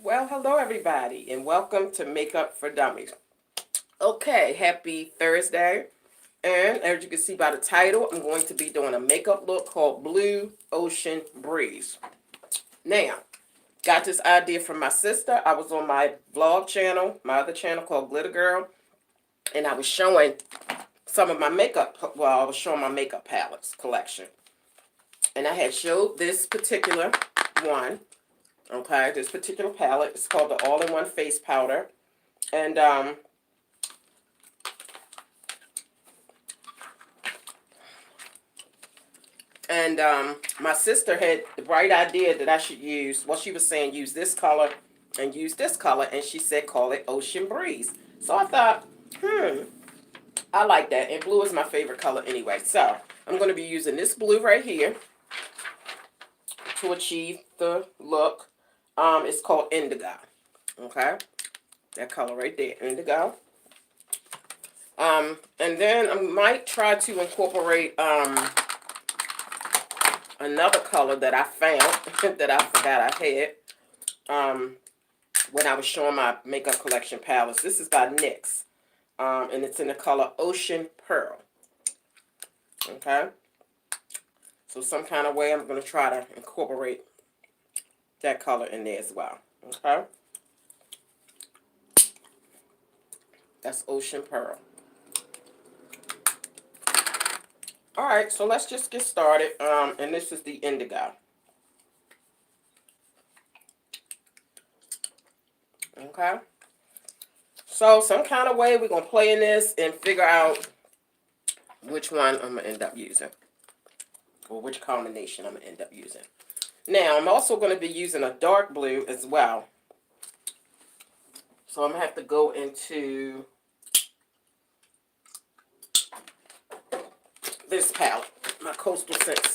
Well, hello everybody, and welcome to Makeup for Dummies. Okay, happy Thursday. And as you can see by the title, I'm going to be doing a makeup look called Blue Ocean Breeze. Now, got this idea from my sister. I was on my vlog channel, my other channel called Glitter Girl, and I was showing some of my makeup, well, I was showing my makeup palettes collection. And I had showed this particular one, okay, this particular palette. It's called the All-in-One Face Powder. And my sister had the bright idea that I should use, well, she was saying use this color and use this color, and she said call it Ocean Breeze. So I thought, I like that, and blue is my favorite color anyway. So I'm going to be using this blue right here to achieve the look. It's called Indigo, okay? That color right there, Indigo. And then I might try to incorporate another color that I found that I forgot I had when I was showing my makeup collection palettes. This is by NYX, and it's in the color Ocean Pearl. Okay, so some kind of way I'm going to try to incorporate that color in there as well. Okay, that's Ocean Pearl. Alright, so let's just get started. And this is the Indigo. Okay. So some kind of way we're going to play in this and figure out which one I'm going to end up using. Or which combination I'm going to end up using. Now, I'm also going to be using a dark blue as well. So I'm going to have to go into this palette, my Coastal Scents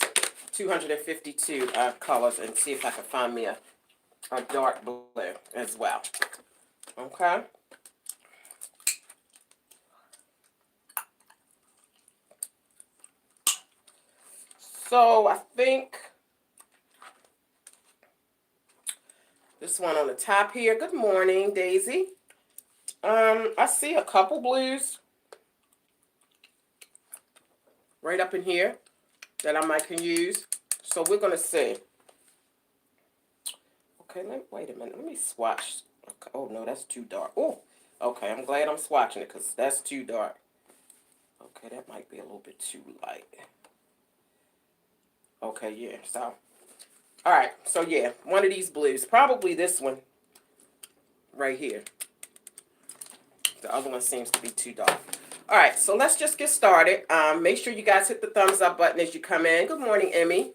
252 colors, and see if I can find me a dark blue as well. Okay. So I think this one on the top here. Good morning, Daisy. I see a couple blues right up in here that I might can use. So we're gonna see. Okay, wait a minute. Let me swatch. Okay. Oh no, that's too dark. Oh, okay. I'm glad I'm swatching it because that's too dark. Okay, that might be a little bit too light. Okay, yeah. So, all right. So yeah, one of these blues, probably this one right here. The other one seems to be too dark. All right, so let's just get started. Make sure you guys hit the thumbs up button as you come in. Good morning, Emmy.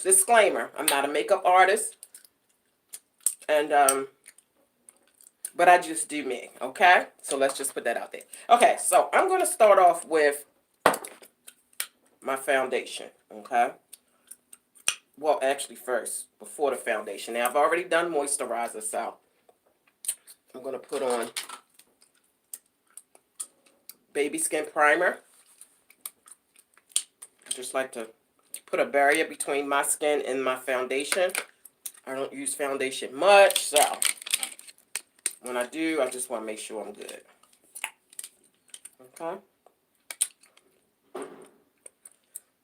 Disclaimer: I'm not a makeup artist, and but I just do me. Okay, so let's just put that out there. Okay, so I'm going to start off with my foundation. Okay. Well, actually, first before the foundation. Now I've already done moisturizer, so I'm going to put on Baby Skin Primer. I just like to put a barrier between my skin and my foundation. I don't use foundation much, so when I do, I just want to make sure I'm good. Okay.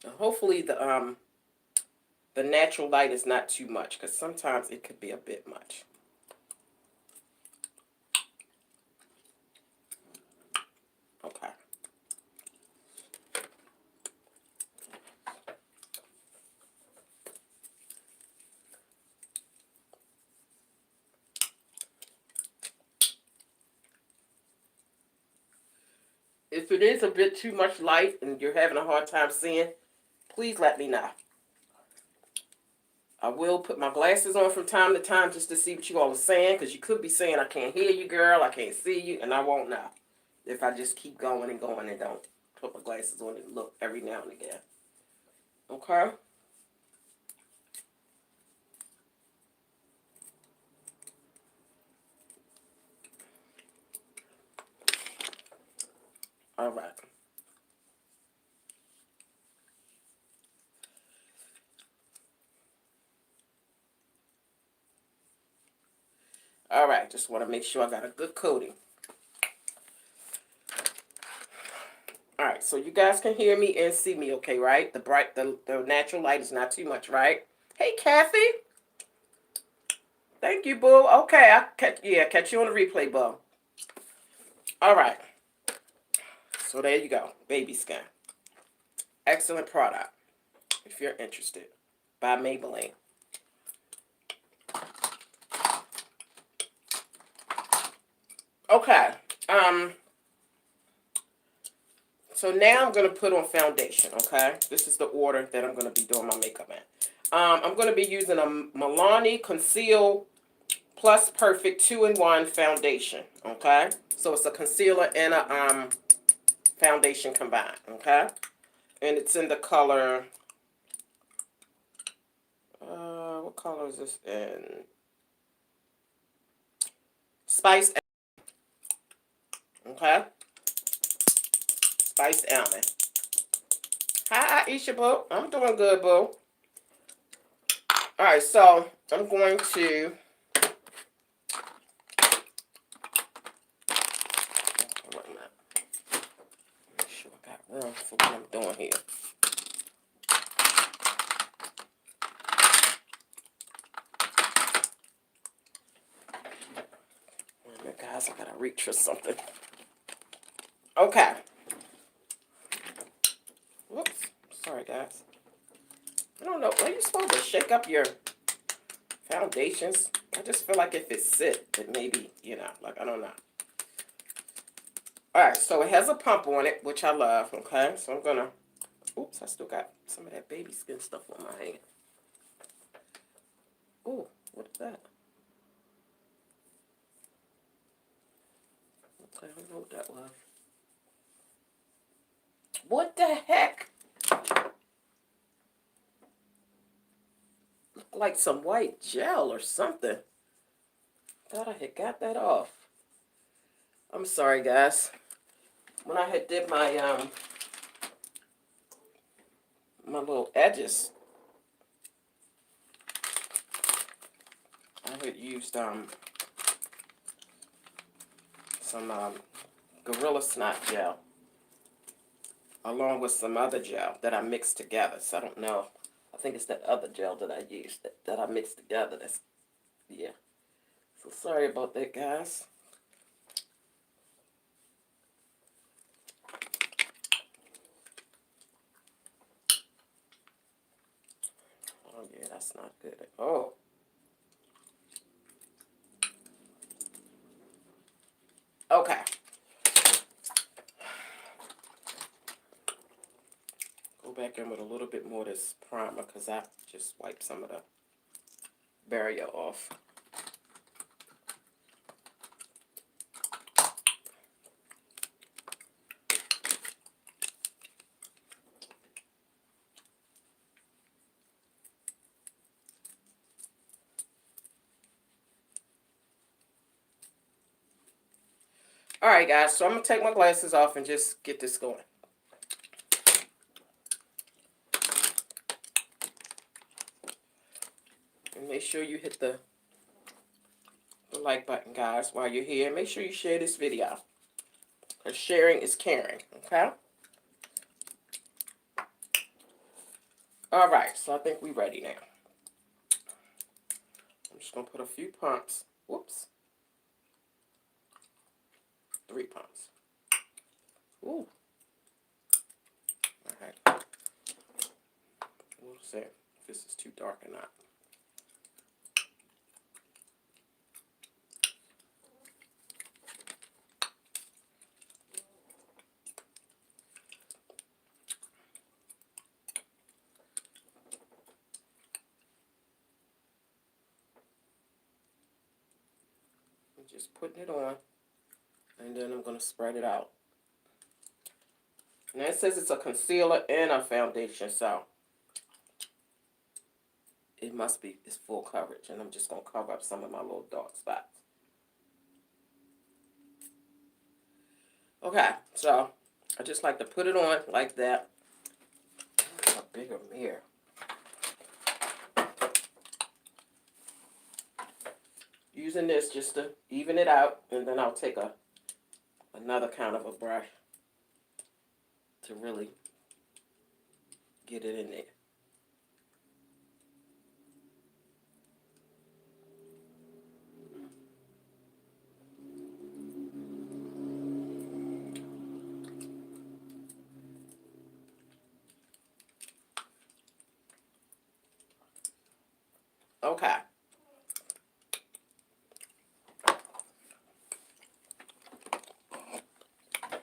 Now, hopefully the natural light is not too much, because sometimes it could be a bit much. Okay. If it is a bit too much light and you're having a hard time seeing, please let me know. I will put my glasses on from time to time just to see what you all are saying, because you could be saying, I can't hear you, girl, I can't see you, and I won't know if I just keep going and going and don't put my glasses on and look every now and again. Okay? All right. All right, just want to make sure I got a good coating. All right, so you guys can hear me and see me, okay, right? The natural light is not too much, right? Hey, Kathy. Thank you, boo. Okay, catch you on the replay, boo. All right. So there you go, Baby Skin. Excellent product, if you're interested, by Maybelline. Okay. So now I'm going to put on foundation, okay? This is the order that I'm going to be doing my makeup in. I'm going to be using a Milani Conceal Plus Perfect 2-in-1 foundation, okay? So it's a concealer and a foundation combined, okay? And it's in the color, what color is this in? Spice, okay? Spice Almond. Hi, Aisha, boo. I'm doing good, boo. Alright, so I'm going to... Wait a minute. Make sure I got room for what I'm doing here. Wait a minute, guys. I gotta reach for something. Okay. Whoops. Sorry, guys. I don't know. Are you supposed to shake up your foundations? I just feel like if it sit, it maybe, you know, like, I don't know. Alright, so it has a pump on it, which I love, okay? So I'm gonna... Oops, I still got some of that baby skin stuff on my hand. Ooh, what is that? Okay, I don't know what that was. What the heck? Looked like some white gel or something. Thought I had got that off. I'm sorry, guys. When I had did my my little edges, I had used some Gorilla Snot gel along with some other gel that I mixed together. So I don't know. I think it's that other gel that I used that I mixed together. That's, yeah. So sorry about that, guys. Oh, yeah, that's not good. Oh. Okay. Go back in with a little bit more of this primer because I just wiped some of the barrier off. Alright, guys, so I'm going to take my glasses off and just get this going. And make sure you hit the like button, guys, while you're here. Make sure you share this video, because sharing is caring, okay? Alright, so I think we're ready now. I'm just going to put a few pumps. Whoops. 3 pumps. Ooh. Alright. We'll see if this is too dark or not. I'm just putting it on, and then I'm going to spread it out. Now it says it's a concealer and a foundation, so it must be, it's full coverage, and I'm just going to cover up some of my little dark spots. Okay, so I just like to put it on like that. A bigger mirror. Using this just to even it out, and then I'll take another kind of a brush to really get it in there. Okay.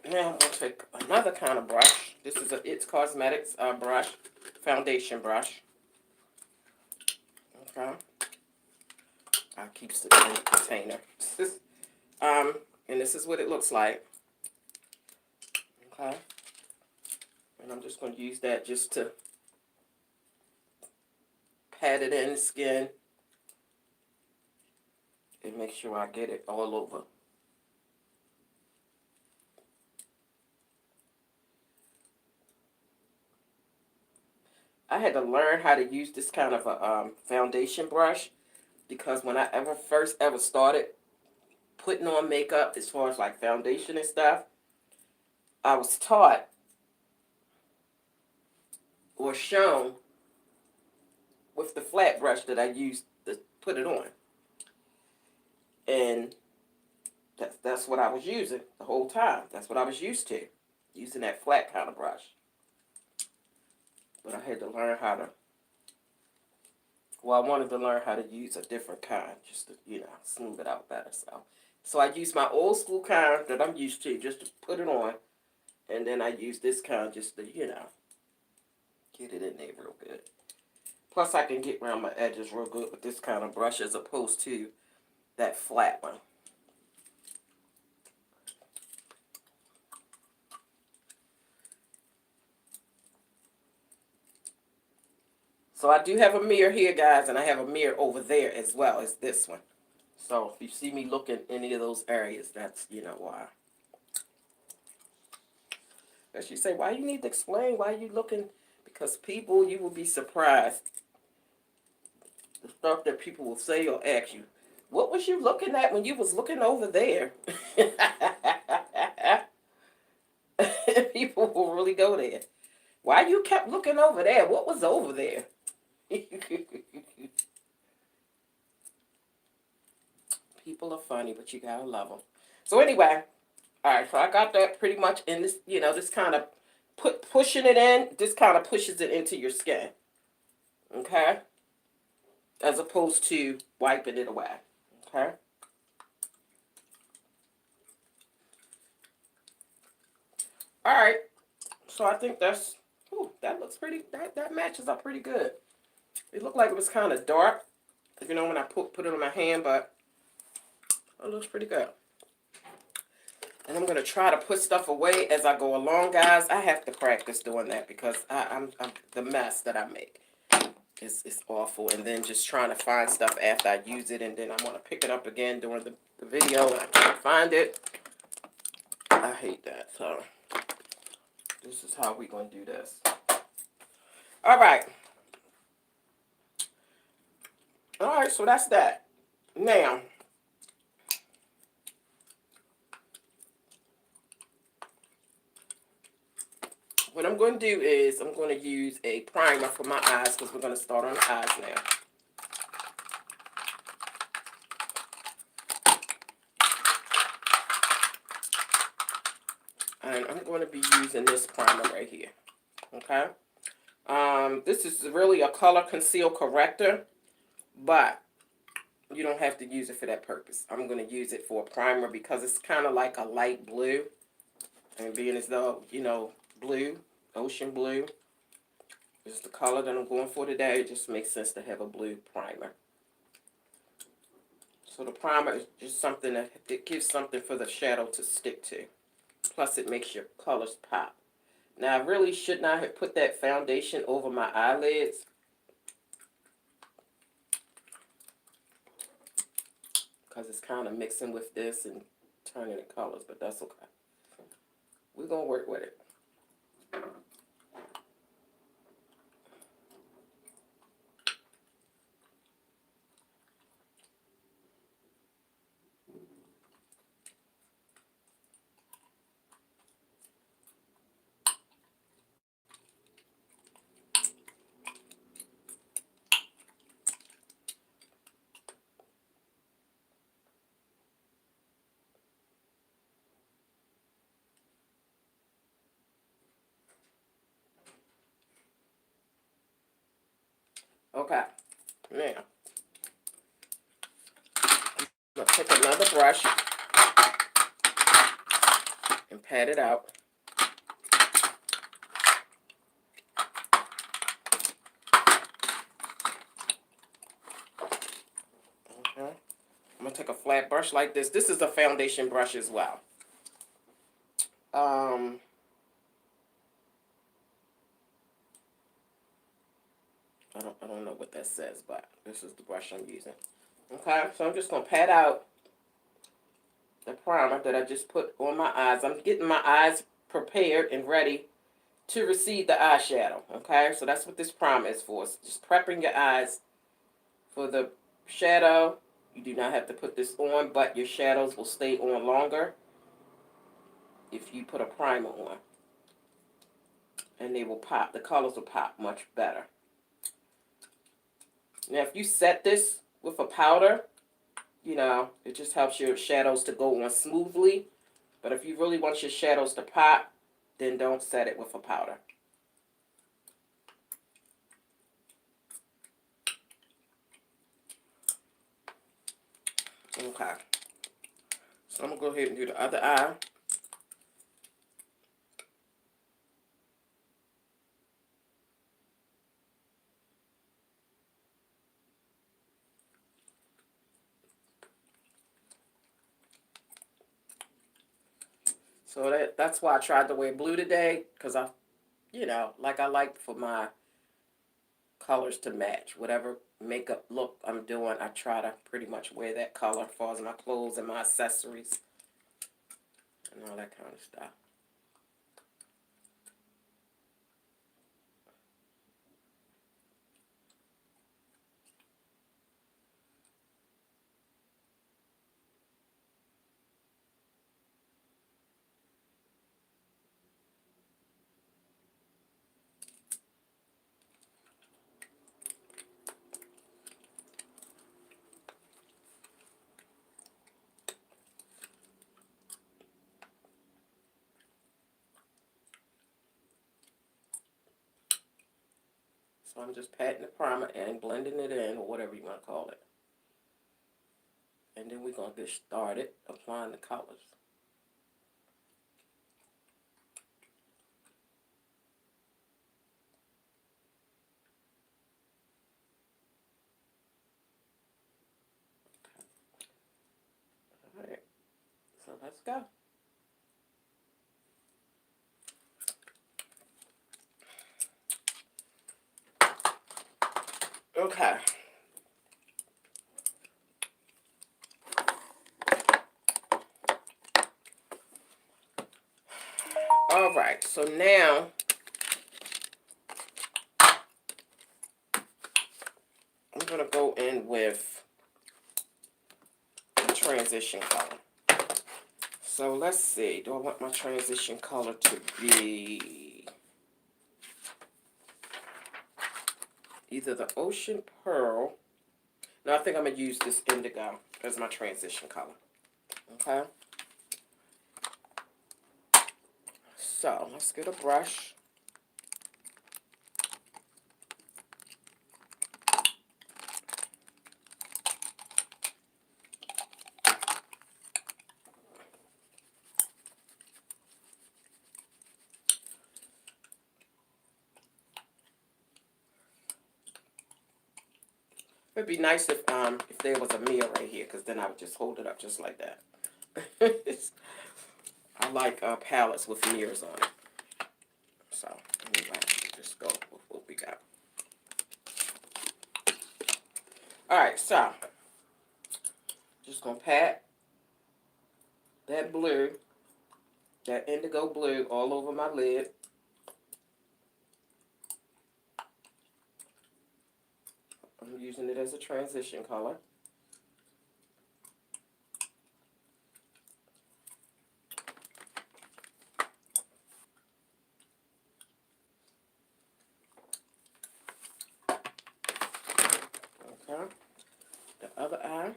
Now I'm going to take another kind of brush. This is a It's Cosmetics brush, foundation brush. Okay. I'll keep it in the container. And this is what it looks like. Okay. And I'm just going to use that just to pat it in the skin and make sure I get it all over. I had to learn how to use this kind of a foundation brush because when I first started putting on makeup, as far as like foundation and stuff, I was taught or shown with the flat brush that I used to put it on. And that's what I was using the whole time. That's what I was used to, using that flat kind of brush. But I had to learn how to, well, I wanted to learn how to use a different kind just to, you know, smooth it out better. So I used my old school kind that I'm used to just to put it on. And then I use this kind just to, you know, get it in there real good. Plus I can get around my edges real good with this kind of brush as opposed to that flat one. So I do have a mirror here, guys, and I have a mirror over there as well as this one. So if you see me looking any of those areas, that's, you know, why. As you say, why you need to explain why you looking? Because people, you will be surprised. The stuff that people will say or ask you. What was you looking at when you was looking over there? People will really go there. Why you kept looking over there? What was over there? People are funny, but you gotta love them. So anyway, all right, so I got that pretty much in this, you know, this kind of pushing it in, this kind of pushes it into your skin. Okay? As opposed to wiping it away. Okay? All right. So I think that's, ooh, that looks pretty, that matches up pretty good. It looked like it was kind of dark, you know, when I put it on my hand, but it looks pretty good. And I'm going to try to put stuff away as I go along, guys. I have to practice doing that because I'm the mess that I make is awful. And then just trying to find stuff after I use it, and then I want to pick it up again during the video, and I can't find it. I hate that. So this is how we're going to do this. All right. All right, so that's that. Now, what I'm going to do is I'm going to use a primer for my eyes because we're going to start on the eyes now. And I'm going to be using this primer right here. Okay? This is really a color conceal corrector, but you don't have to use it for that purpose. I'm going to use it for a primer because it's kind of like a light blue. And being as though, you know, blue, ocean blue is the color that I'm going for today. It just makes sense to have a blue primer. So the primer is just something that, it gives something for the shadow to stick to. Plus it makes your colors pop. Now I really should not have put that foundation over my eyelids. Because it's kind of mixing with this and turning the colors, but that's okay. We're going to work with it. Okay, now I'm going to take another brush and pat it out. Okay. I'm going to take a flat brush like this. This is a foundation brush as well. I don't know what that says, but this is the brush I'm using. Okay, so I'm just going to pat out the primer that I just put on my eyes. I'm getting my eyes prepared and ready to receive the eyeshadow. Okay, so that's what this primer is for. It's just prepping your eyes for the shadow. You do not have to put this on, but your shadows will stay on longer if you put a primer on. And they will pop. The colors will pop much better. Now, if you set this with a powder, you know, it just helps your shadows to go on smoothly. But if you really want your shadows to pop, then don't set it with a powder. Okay. So I'm going to go ahead and do the other eye. So that's why I tried to wear blue today, because I like for my colors to match. Whatever makeup look I'm doing, I try to pretty much wear that color as far as my clothes and my accessories and all that kind of stuff. So I'm just patting the primer and blending it in, or whatever you want to call it. And then we're going to get started applying the colors. All right, so let's go. Okay. All right, so now I'm going to go in with the transition color. So let's see, do I want my transition color to be either the Ocean Pearl? No, I think I'm going to use this indigo as my transition color. Okay? So let's get a brush. It'd be nice if there was a mirror right here, because then I would just hold it up just like that. I like palettes with mirrors on it. So anyway, just go with what we got. Alright, so just gonna pat that blue, that indigo blue, all over my lid. I'm using it as a transition color. Okay, the other eye.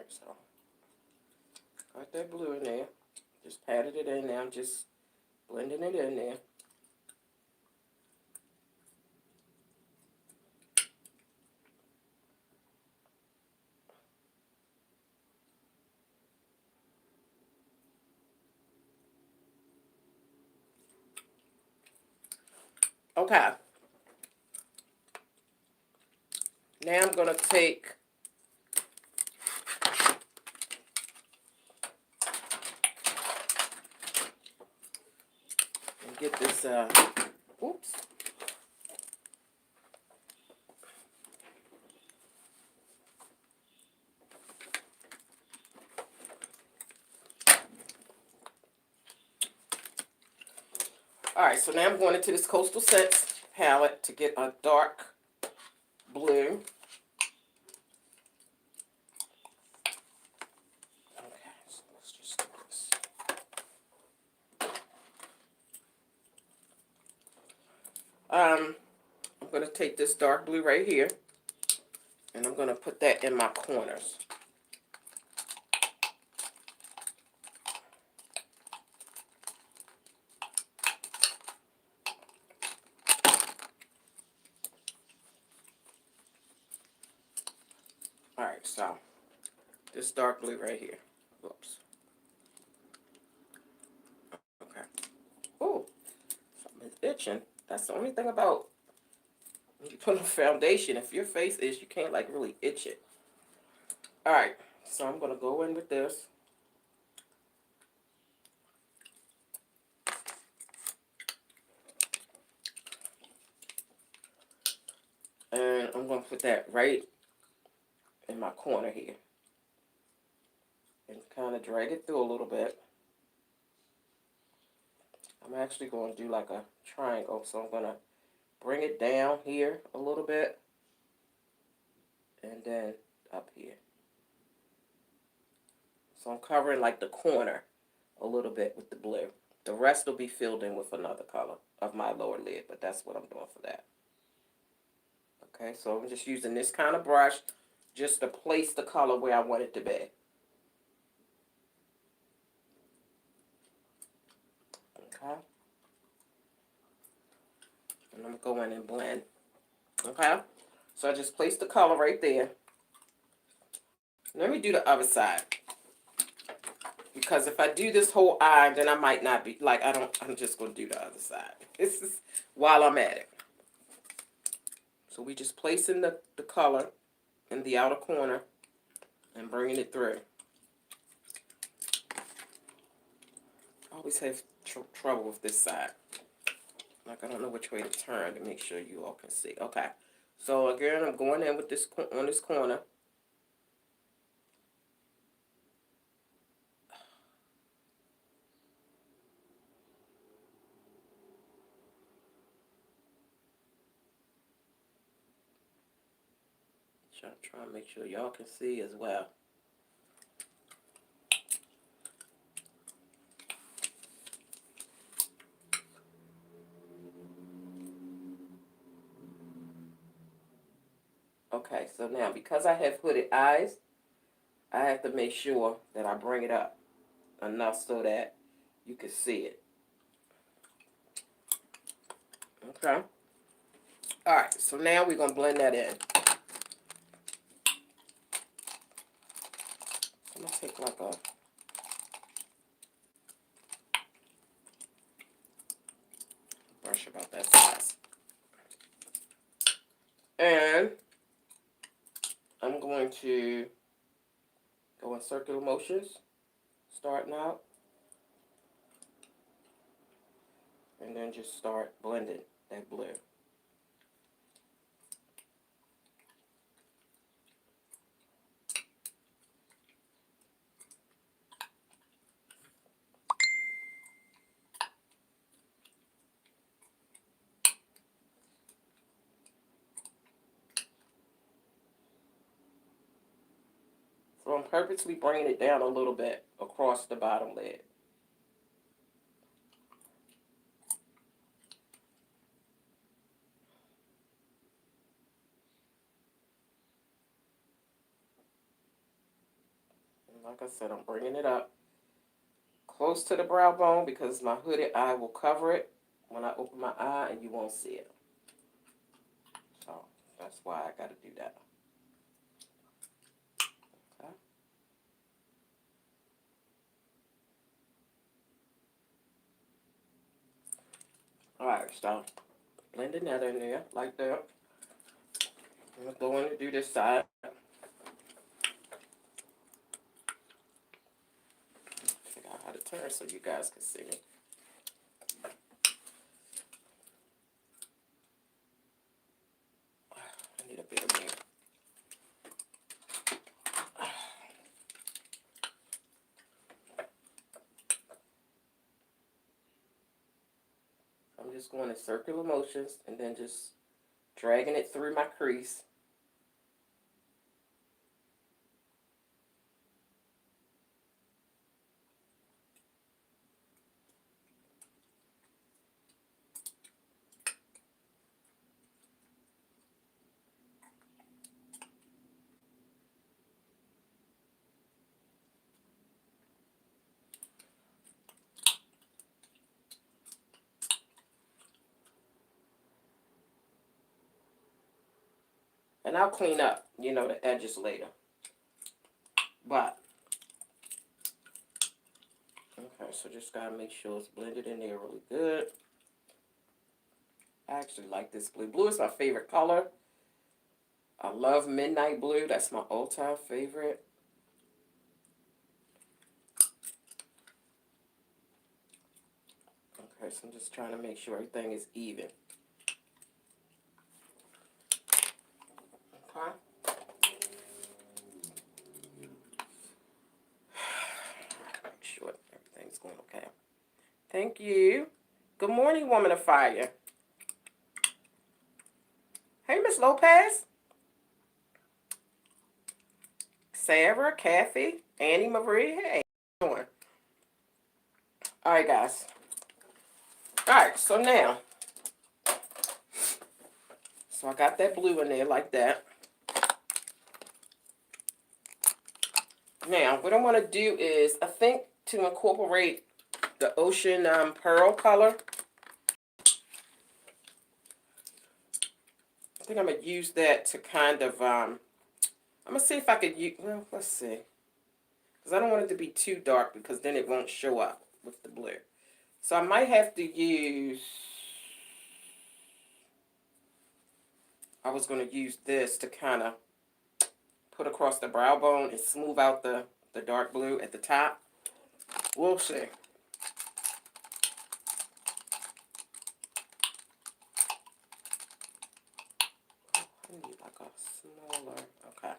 so got that blue in there. Just patted it in now. I'm just blending it in there. Okay. Now I'm going to take and get this, oops. Alright, so now I'm going into this Coastal Scents palette to get a dark blue. Okay, so let's just do this. I'm going to take this dark blue right here, and I'm going to put that in my corners. Alright, so this dark blue right here. Whoops. Okay. Oh, something's itching. That's the only thing about when you put on foundation. If your face itches, you can't like really itch it. Alright, so I'm going to go in with this. And I'm going to put that right in my corner here. And kind of drag it through a little bit. I'm actually going to do like a triangle. So I'm going to bring it down here a little bit. And then up here. So I'm covering like the corner a little bit with the blue. The rest will be filled in with another color of my lower lid. But that's what I'm doing for that. Okay, so I'm just using this kind of brush just to place the color where I want it to be. Okay. And I'm going to go in and blend. Okay. So I just placed the color right there. Let me do the other side. Because if I do this whole eye, then I might not be, like, I'm just going to do the other side. This is while I'm at it. So we just placing the color in the outer corner and bringing it through. I always have trouble with this side. Like, I don't know which way to turn to make sure you all can see. Okay. So, again, I'm going in with this on this corner. Try to make sure y'all can see as well. Okay, so now because I have hooded eyes, I have to make sure that I bring it up enough so that you can see it. Okay. Alright, so now we're going to blend that in. I'm going to take like a brush about that size. And I'm going to go in circular motions, starting out. And then just start blending that blue. So I'm purposely bringing it down a little bit across the bottom lid. Like I said, I'm bringing it up close to the brow bone because my hooded eye will cover it when I open my eye and you won't see it. So that's why I got to do that. Okay. Alright, so blending that in there like that. I'm going to go in and do this side. Figure out how to turn so you guys can see me. I need a bit of mirror. I'm just going in circular motions and then just dragging it through my crease. And I'll clean up, you know, the edges later. But, okay, so just gotta make sure it's blended in there really good. I actually like this blue. Blue is my favorite color. I love midnight blue. That's my all-time favorite. Okay, so I'm just trying to make sure everything is even. Okay. Make sure everything's going okay. Thank you. Good morning, woman of fire. Hey, Miss Lopez. Sarah, Kathy, Annie Marie. Hey, how you doing? All right, guys. All right, so now, I got that blue in there like that. Now, what I want to do is, I think to incorporate the Ocean Pearl color, I think I'm going to use that to kind of, I'm going to see if I could use, well, let's see. Because I don't want it to be too dark because then it won't show up with the blue. So I might have to use, I was going to use this to kind of put across the brow bone and smooth out the dark blue at the top. We'll see. I need like a smaller, okay.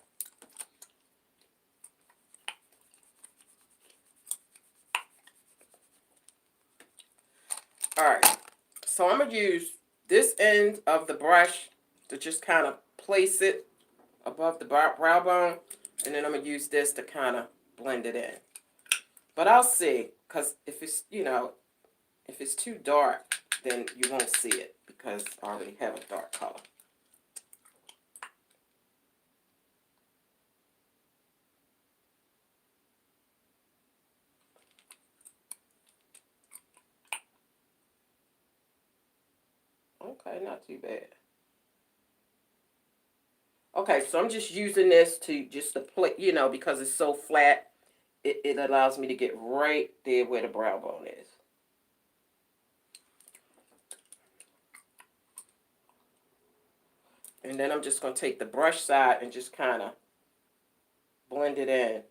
Alright, so I'm going to use this end of the brush to just kind of place it above the brow bone, and then I'm going to use this to kind of blend it in. But I'll see, because if it's, you know, if it's too dark, then you won't see it, because I already have a dark color. Okay, not too bad. Okay, so I'm just using this to just to play, you know, because it's so flat, it allows me to get right there where the brow bone is. And then I'm just going to take the brush side and just kind of blend it in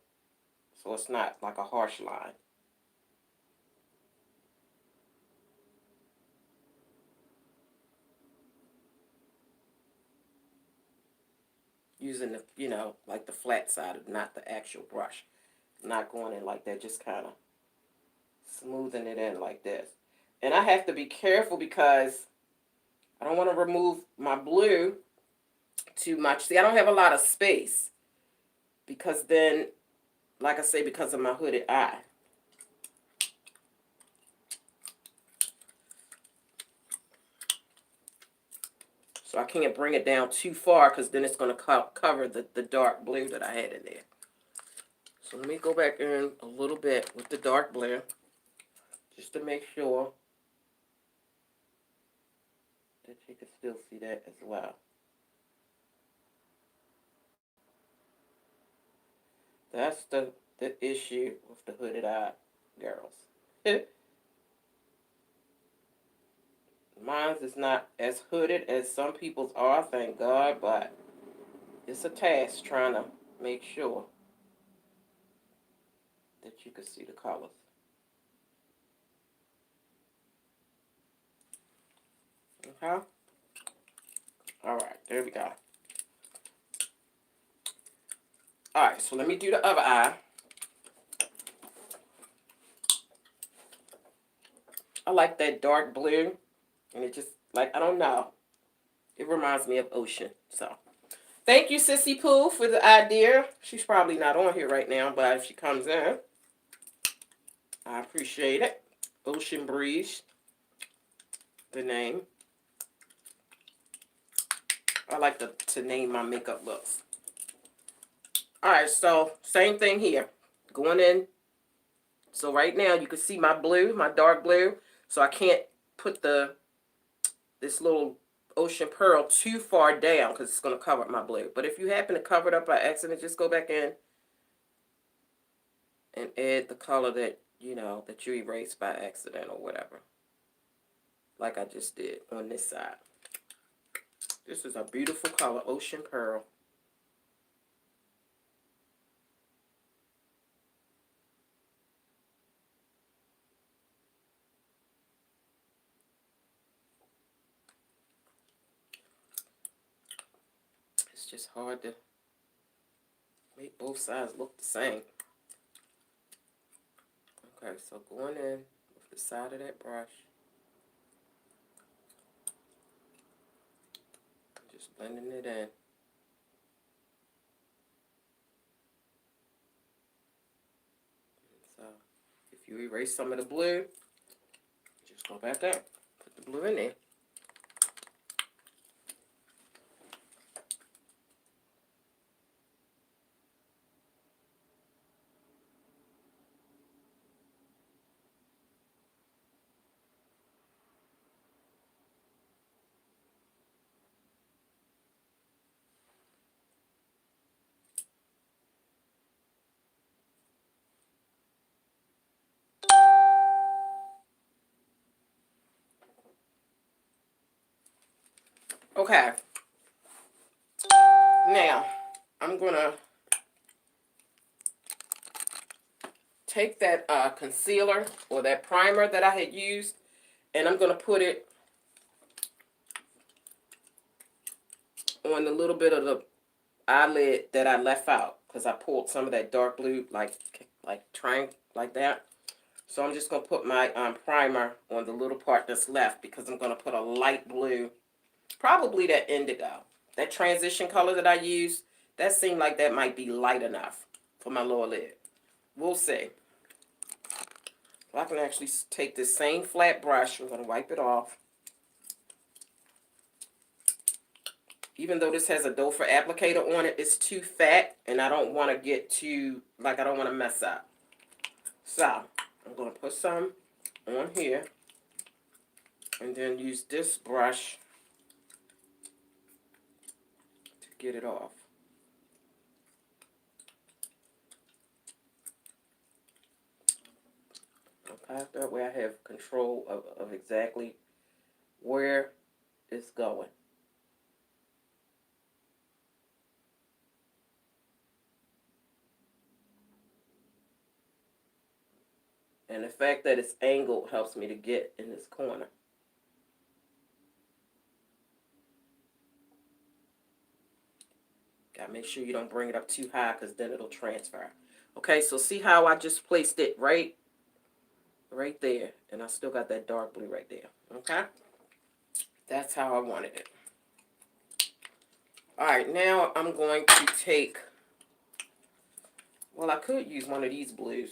so it's not like a harsh line. Using the, you know, like the flat side, not the actual brush. Not going in like that, just kind of smoothing it in like this. And I have to be careful because I don't want to remove my blue too much. See, I don't have a lot of space because then, like I say, because of my hooded eye. So I can't bring it down too far because then it's going to cover the dark blue that I had in there. So let me go back in a little bit with the dark blue, just to make sure that you can still see that as well. That's the issue with the hooded eye girls. Mine's is not as hooded as some people's are, thank God, but it's a task trying to make sure that you can see the colors. Okay? Alright, there we go. Alright, so let me do the other eye. I like that dark blue, and it just, like, I don't know. It reminds me of ocean, so. Thank you, Sissy Pooh, for the idea. She's probably not on here right now, but if she comes in, I appreciate it. Ocean Breeze, the name. I like to name my makeup looks. Alright, so same thing here. Going in. So right now you can see my blue, my dark blue. So I can't put this little ocean pearl too far down because it's going to cover up my blue. But if you happen to cover it up by accident, just go back in and add the color that, you know, that you erased by accident or whatever. Like I just did on this side. This is a beautiful color, ocean pearl. It's just hard to make both sides look the same. Okay, so going in with the side of that brush. Just blending it in. So if you erase some of the blue, just go back there. Put the blue in there. Okay. Now, I'm going to take that concealer or that primer that I had used, and I'm going to put it on the little bit of the eyelid that I left out because I pulled some of that dark blue like triangle like that. So I'm just going to put my primer on the little part that's left because I'm going to put a light blue, probably that indigo. That transition color that I used, that seemed like that might be light enough for my lower lid. We'll see. So I can actually take this same flat brush. I'm going to wipe it off. Even though this has a doe foot applicator on it, it's too fat, and I don't want to get too, like, I don't want to mess up. So, I'm going to put some on here, and then use this brush to get it off. Okay, that way I have control of exactly where it's going. And the fact that it's angled helps me to get in this corner. Gotta make sure you don't bring it up too high because then it'll transfer. Okay, so see how I just placed it right there. And I still got that dark blue right there. Okay? That's how I wanted it. Alright, now I'm going to take, well, I could use one of these blues.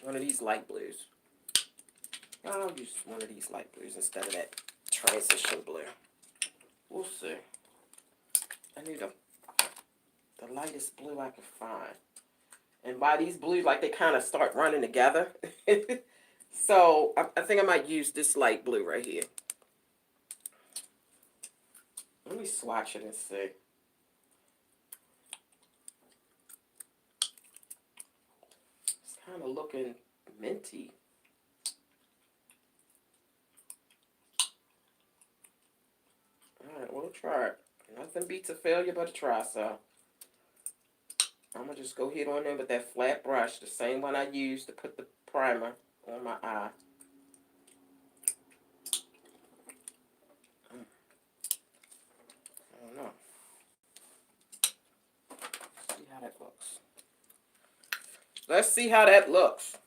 One of these light blues. I'll use one of these light blues instead of that transition blue. We'll see. I need the lightest blue I can find. And by these blues, like they kind of start running together. So I think I might use this light blue right here. Let me swatch it and see. It's kind of looking minty. Alright, we'll try it. Nothing beats a failure but a try, so I'm going to just go ahead on in with that flat brush, the same one I used to put the primer on my eye. I don't know. See how that looks. Let's see how that looks.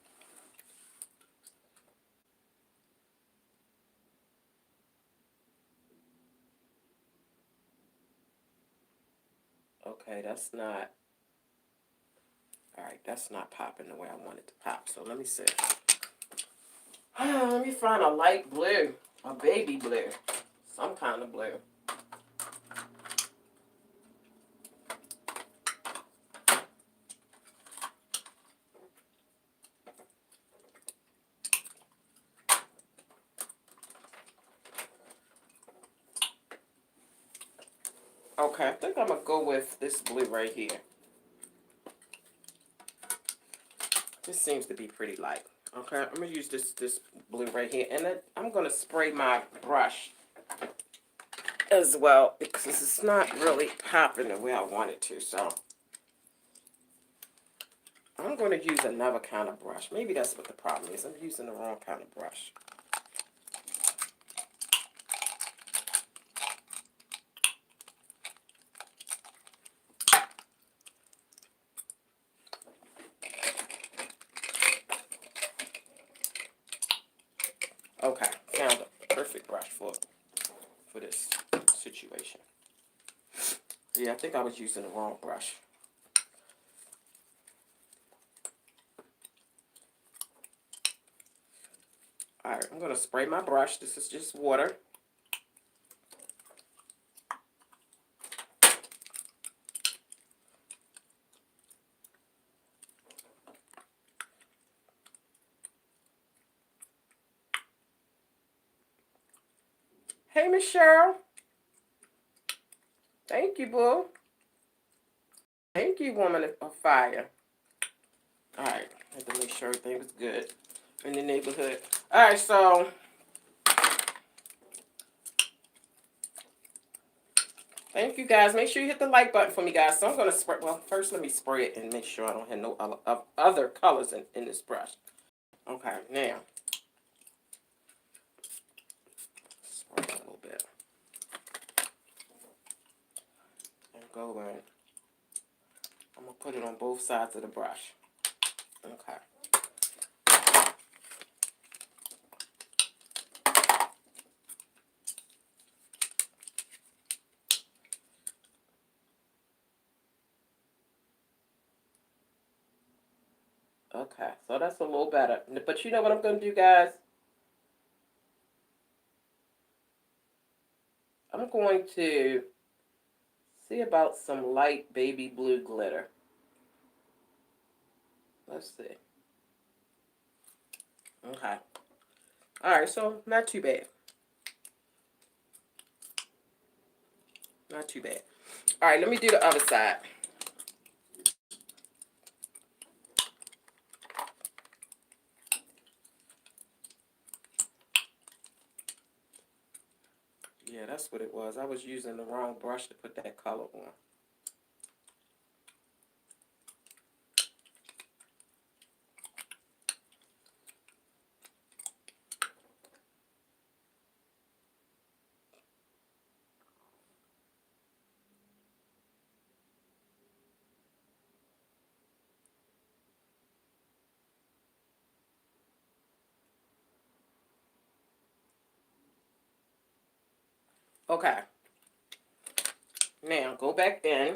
Okay, that's not... Alright, that's not popping the way I want it to pop. So let me see. Let me find a light blue. A baby blue. Some kind of blue. Okay, I think I'm going to go with this blue right here. This seems to be pretty light. Okay, I'm going to use this blue right here. And then I'm going to spray my brush as well, because it's not really popping the way I want it to. So I'm going to use another kind of brush. Maybe that's what the problem is. I'm using the wrong kind of brush. Okay, found a perfect brush for this situation. Yeah, I think I was using the wrong brush. Alright, I'm going to spray my brush. This is just water. Hey, Miss Cheryl. Thank you, boo. Thank you, woman of fire. Alright, I had to make sure everything was good in the neighborhood. Alright, so thank you, guys. Make sure you hit the like button for me, guys. So I'm going to spray. Well, first let me spray it and make sure I don't have no other colors in this brush. Okay, now spray it a little bit. And go in. I'm going to put it on both sides of the brush. Okay. Okay, so that's a little better. But you know what I'm going to do, guys? I'm going to see about some light baby blue glitter. Let's see. Okay. Alright, so not too bad. Not too bad. Alright, let me do the other side. Yeah, that's what it was. I was using the wrong brush to put that color on. Okay. Now, go back in.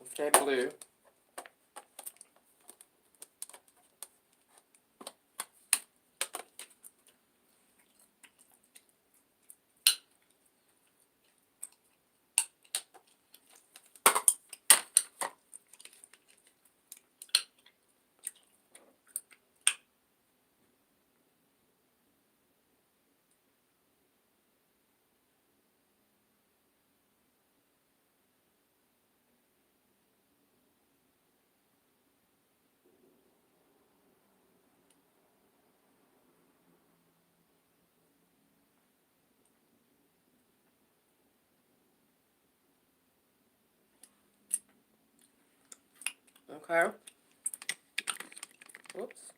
With that blue. Okay. Whoops.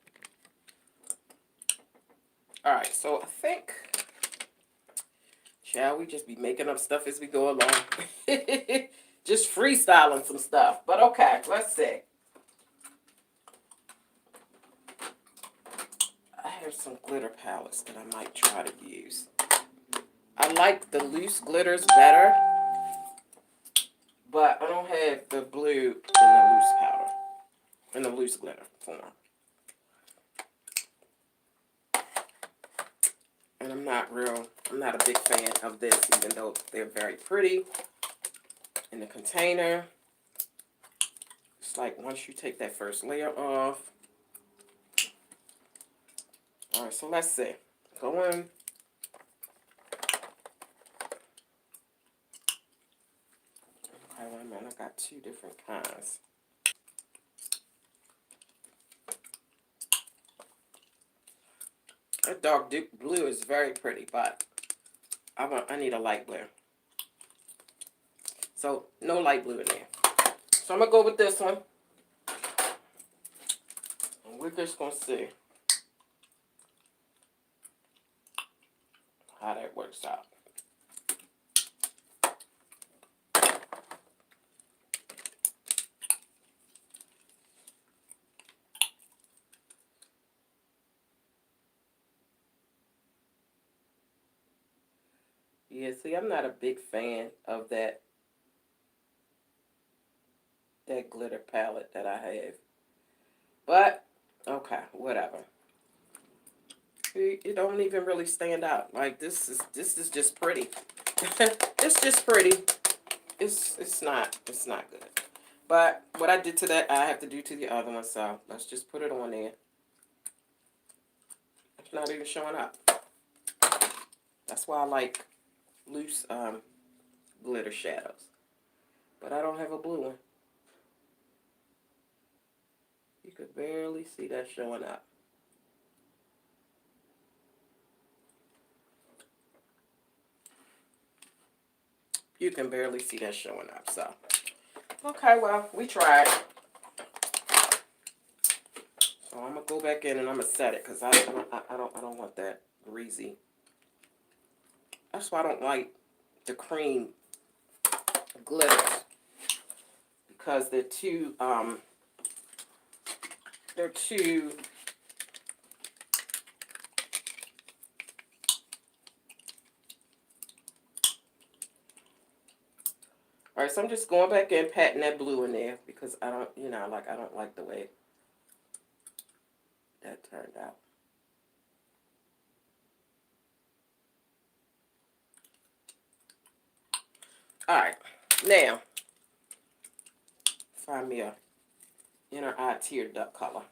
All right, so I think, shall we just be making up stuff as we go along? Just freestyling some stuff. But okay, let's see. I have some glitter palettes that I might try to use. I like the loose glitters better, but I don't have the blue in the loose powder, in the loose glitter form. And I'm not a big fan of this, even though they're very pretty in the container. It's like once you take that first layer off. All right, so let's see. Go in. Okay, wait a minute. I got two different kinds. That dark blue is very pretty, but I need a light blue. So no light blue in there. So I'm gonna go with this one. And we're just gonna see how that works out. Yeah, see, I'm not a big fan of that glitter palette that I have. But, okay, whatever. It don't even really stand out. Like, this is just pretty. It's just pretty. It's not good. But what I did to that, I have to do to the other one, so let's just put it on there. It's not even showing up. That's why I like loose glitter shadows. But I don't have a blue one. You could barely see that showing up. You can barely see that showing up, so. Okay, well, we tried. So I'm gonna go back in and I'm gonna set it because I don't want that greasy. That's why I don't like the cream glitters, because they're too all right, so I'm just going back in, patting that blue in there because I don't, I don't like the way that turned out. All right, now find me a inner eye tear duct color.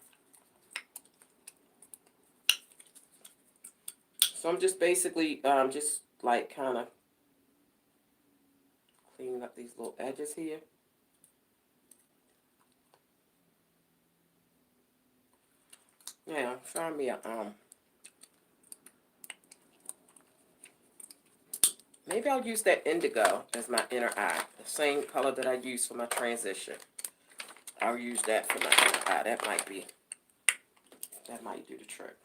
So I'm just basically just like kind of cleaning up these little edges here. Now find me a maybe I'll use that indigo as my inner eye, the same color that I used for my transition. I'll use that for my inner eye. That might do the trick.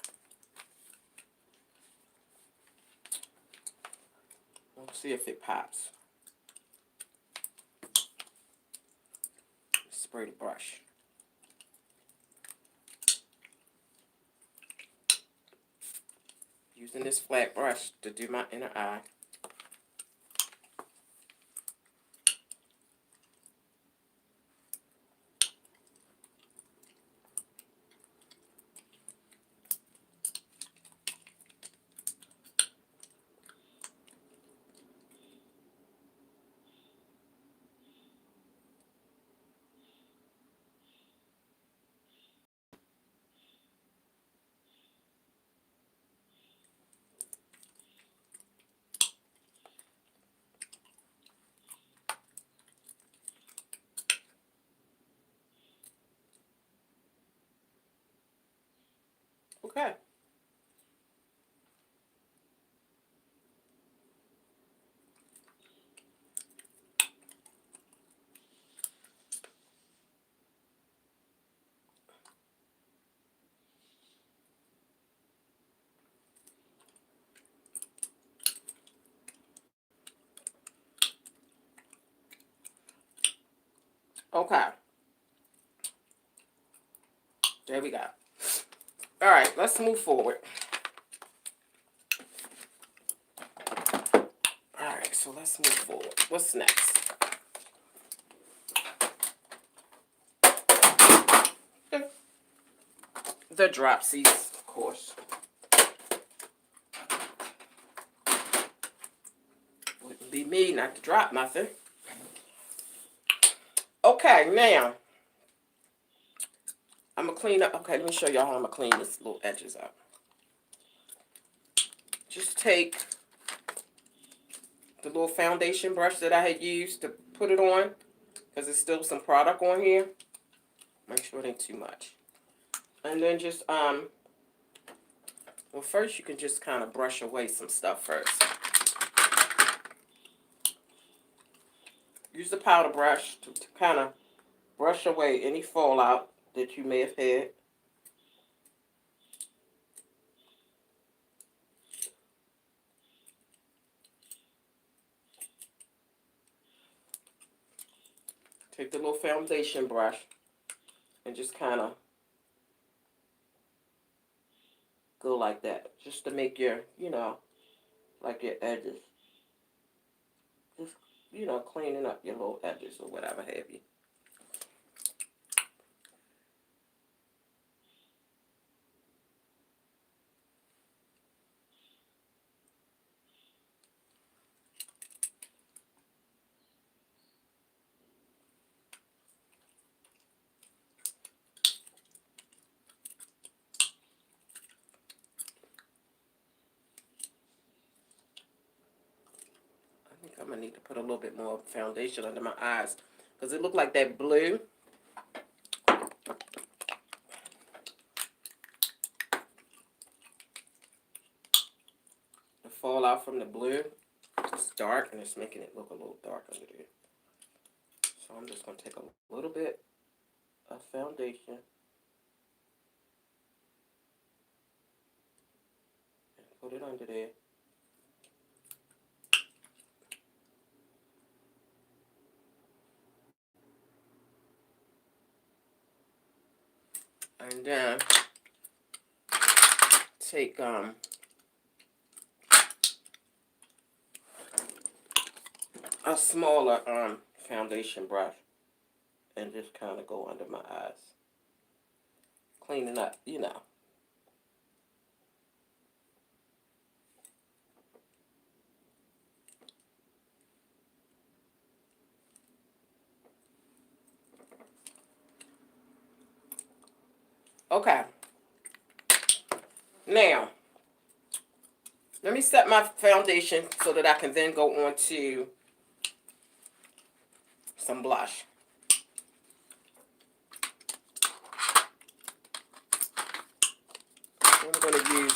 We'll see if it pops. Spray the brush. Using this flat brush to do my inner eye. Okay. There we go. All right, let's move forward. All right, so let's move forward. What's next? The dropsies, of course. Wouldn't be me not to drop nothing. Okay, now I'm gonna clean up. Okay, let me show y'all how I'm gonna clean this little edges up. Just take the little foundation brush that I had used to put it on, because there's still some product on here. Make sure it ain't too much. And then just, well, first you can just kind of brush away some stuff first. Use the powder brush to kind of brush away any fallout that you may have had. Take the little foundation brush and just kind of go like that, just to make your, you know, like your edges. Just, you know, cleaning up your little edges or whatever have you. I'm going to need to put a little bit more foundation under my eyes, because it looked like that blue. The fallout from the blue, it's dark and it's making it look a little dark under there. So I'm just going to take a little bit of foundation and put it under there. And then take a smaller foundation brush and just kind of go under my eyes, cleaning up, you know. Okay. Now, let me set my foundation so that I can then go on to some blush. I'm going to use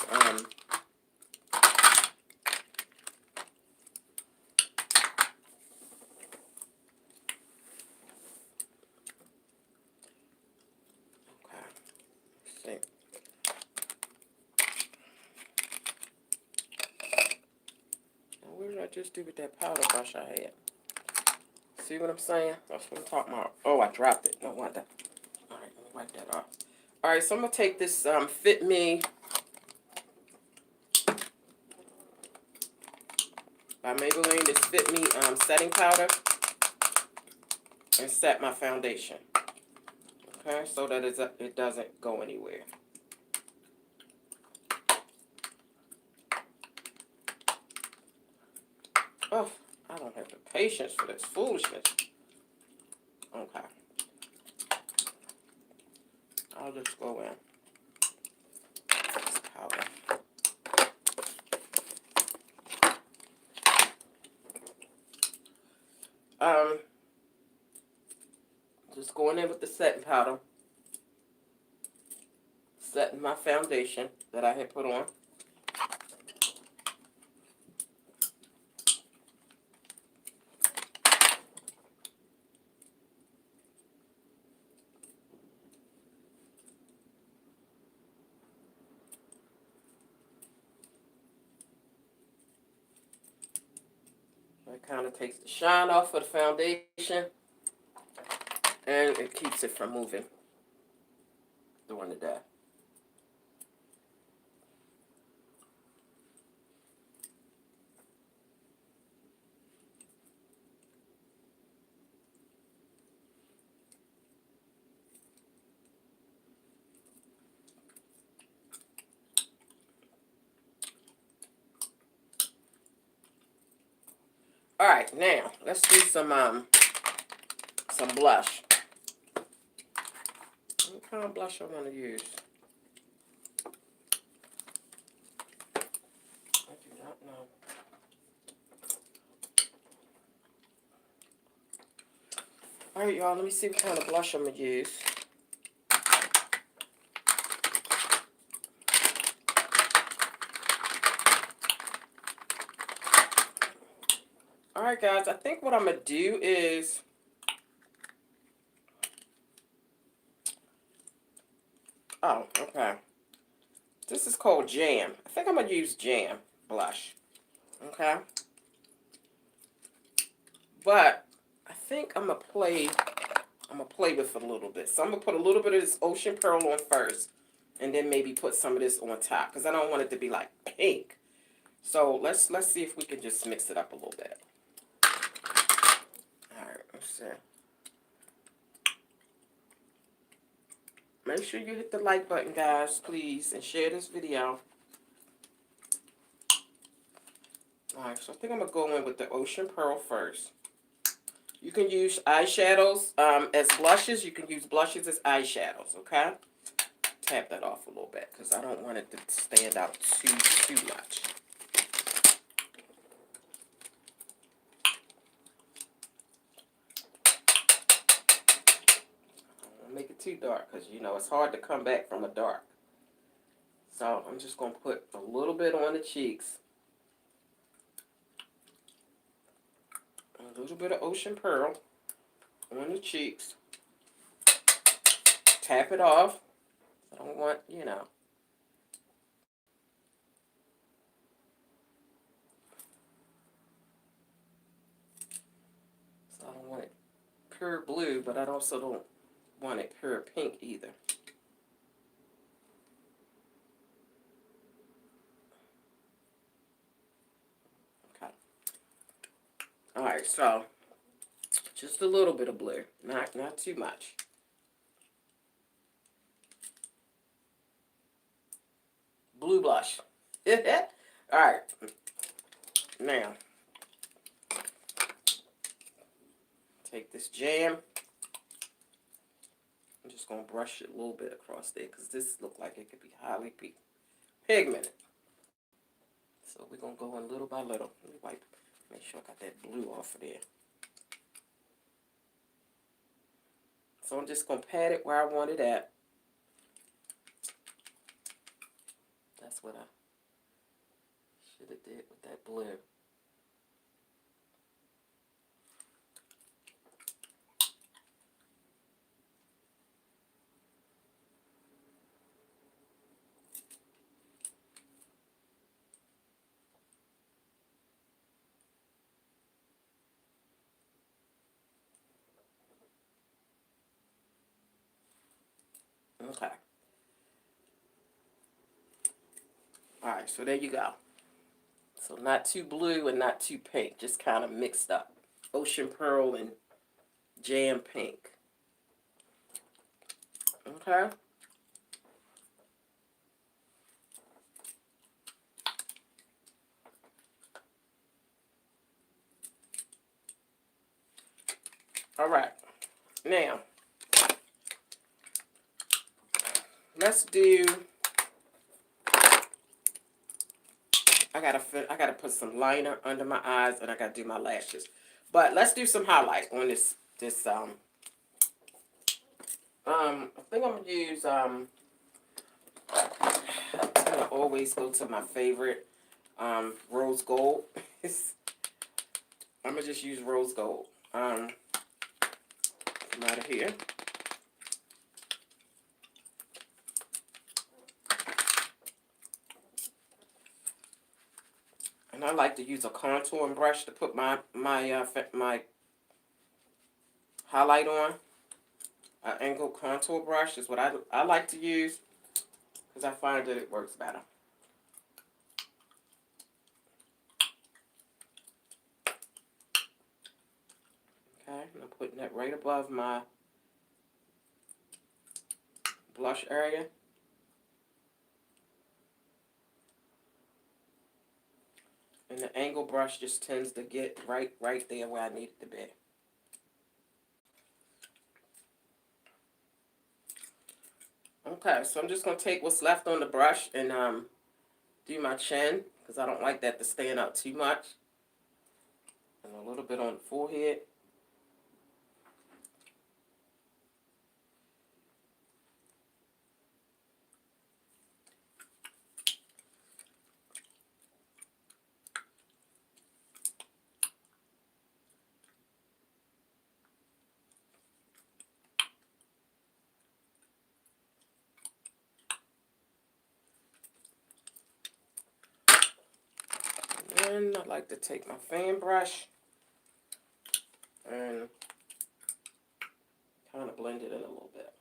what did I just do with that powder brush I had? See what I'm saying? That's what I'm talking about. Oh, I dropped it. No wonder. Alright, let me wipe that off. Alright, so I'm going to take this Fit Me by Maybelline, this Fit Me setting powder, and set my foundation. Okay, so that it doesn't go anywhere. Oh, I don't have the patience for this foolishness. Okay. I'll just go in. This powder. Just going in with the setting powder. Setting my foundation that I had put on. It kind of takes the shine off of the foundation. And it keeps it from moving during the day. All right, now let's do some blush. What kind of blush I want to use? I do not know. All right, y'all, let me see what kind of blush I'm going to use. All right, guys, I think what I'm going to do is... Oh, okay. This is called Jam. I think I'm going to use Jam blush. Okay? But I think I'm going to play with it a little bit. So I'm going to put a little bit of this Ocean Pearl on first. And then maybe put some of this on top. Because I don't want it to be like pink. So let's see if we can just mix it up a little bit. Alright, let's see. Make sure you hit the like button, guys, please. And share this video. Alright, so I think I'm going to go in with the Ocean Pearl first. You can use eyeshadows as blushes. You can use blushes as eyeshadows, okay? Tap that off a little bit because I don't want it to stand out too much. I don't make it too dark because, you know, it's hard to come back from a dark. So I'm just going to put a little bit on the cheeks. A little bit of Ocean Pearl on the cheeks. Tap it off. I don't want, you know. So I don't want it pure blue, but I also don't want it pure pink either. Okay. Alright, so just a little bit of blue. Not too much. Blue blush. Alright. Now, take this jam. I'm just going to brush it a little bit across there because this looks like it could be highly pigmented. So we're going to go in little by little. Let me wipe. Make sure I got that blue off of there. So I'm just going to pat it where I want it at. That's what I should have did with that blue. Okay. Alright, so there you go. So not too blue and not too pink. Just kind of mixed up. Ocean Pearl and Jam Pink. Okay. Alright. Now, let's do... I gotta put some liner under my eyes and I gotta do my lashes. But let's do some highlight on this I think I'm gonna use I'm gonna always go to my favorite rose gold. I'm gonna just use rose gold. Come out of here. And I like to use a contouring brush to put my highlight on. An angled contour brush is what I like to use because I find that it works better. Okay, and I'm putting that right above my blush area. And the angle brush just tends to get right there where I need it to be. Okay, so I'm just going to take what's left on the brush and do my chin, because I don't like that to stand out too much. And a little bit on the forehead. And I like to take my fan brush and kind of blend it in a little bit.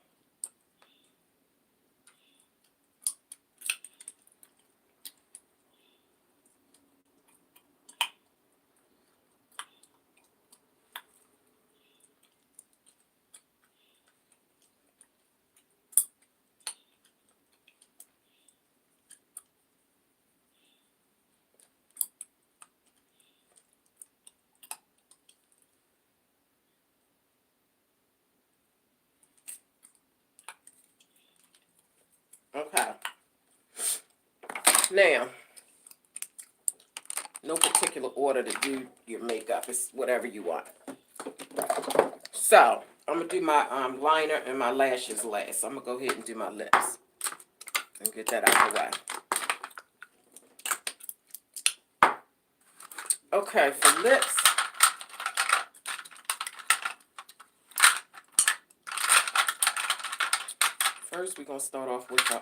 Okay. Now, no particular order to do your makeup. It's whatever you want. So, I'm going to do my liner and my lashes last. So I'm going to go ahead and do my lips. And get that out of the way. Okay, for lips. First, we're going to start off with the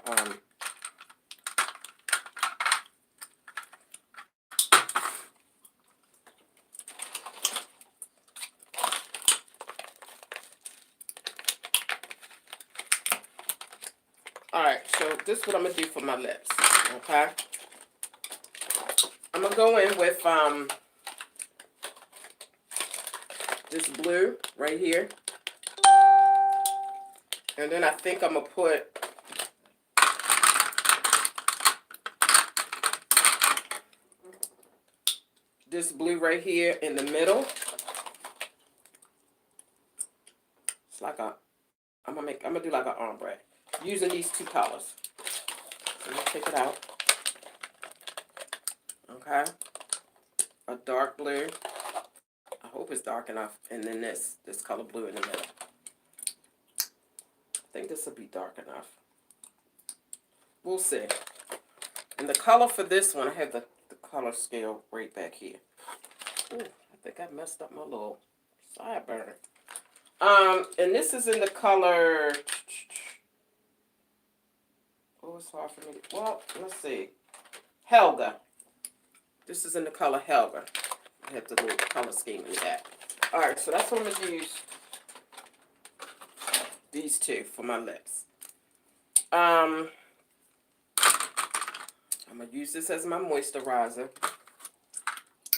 Alright, so this is what I'm going to do for my lips, okay? I'm going to go in with this blue right here. And then I think I'm going to put this blue right here in the middle. It's like a, I'm gonna do like an ombre using these two colors. So let me take it out. Okay, a dark blue. I hope it's dark enough, and then this color blue in the middle. I think this will be dark enough. We'll see. And the color for this one, I have the color scale right back here. Ooh, I think I messed up my little sideburn. And this is in the color. Oh, it's hard for me to, well, let's see. Helga. This is in the color Helga. I have the little color scheme in that. Alright, so that's what I'm going to use. These two for my lips. I'm going to use this as my moisturizer.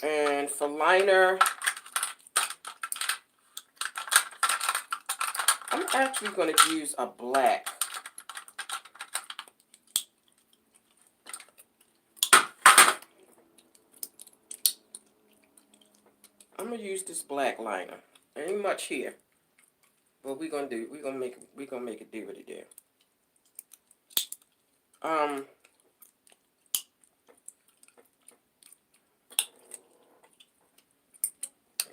And for liner, I'm actually going to use a black. I'm going to use this black liner. Ain't much here. But we're going to make it do what it do.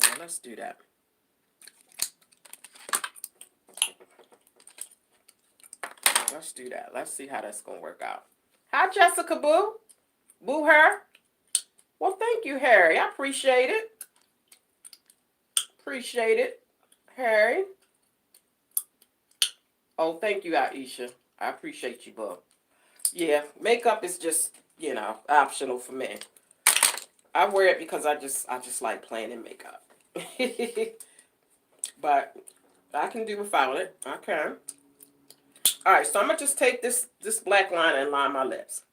Yeah, let's do that. Let's do that. Let's see how that's going to work out. Hi, Jessica Boo. Boo her. Well, thank you, Harry. I appreciate it. Appreciate it, Harry. Oh, thank you, Aisha. I appreciate you, Boo. Yeah, makeup is just, you know, optional for me. I wear it because I just like playing in makeup. But I can do without it. I can. Alright, so I'm going to just take this black line and line my lips.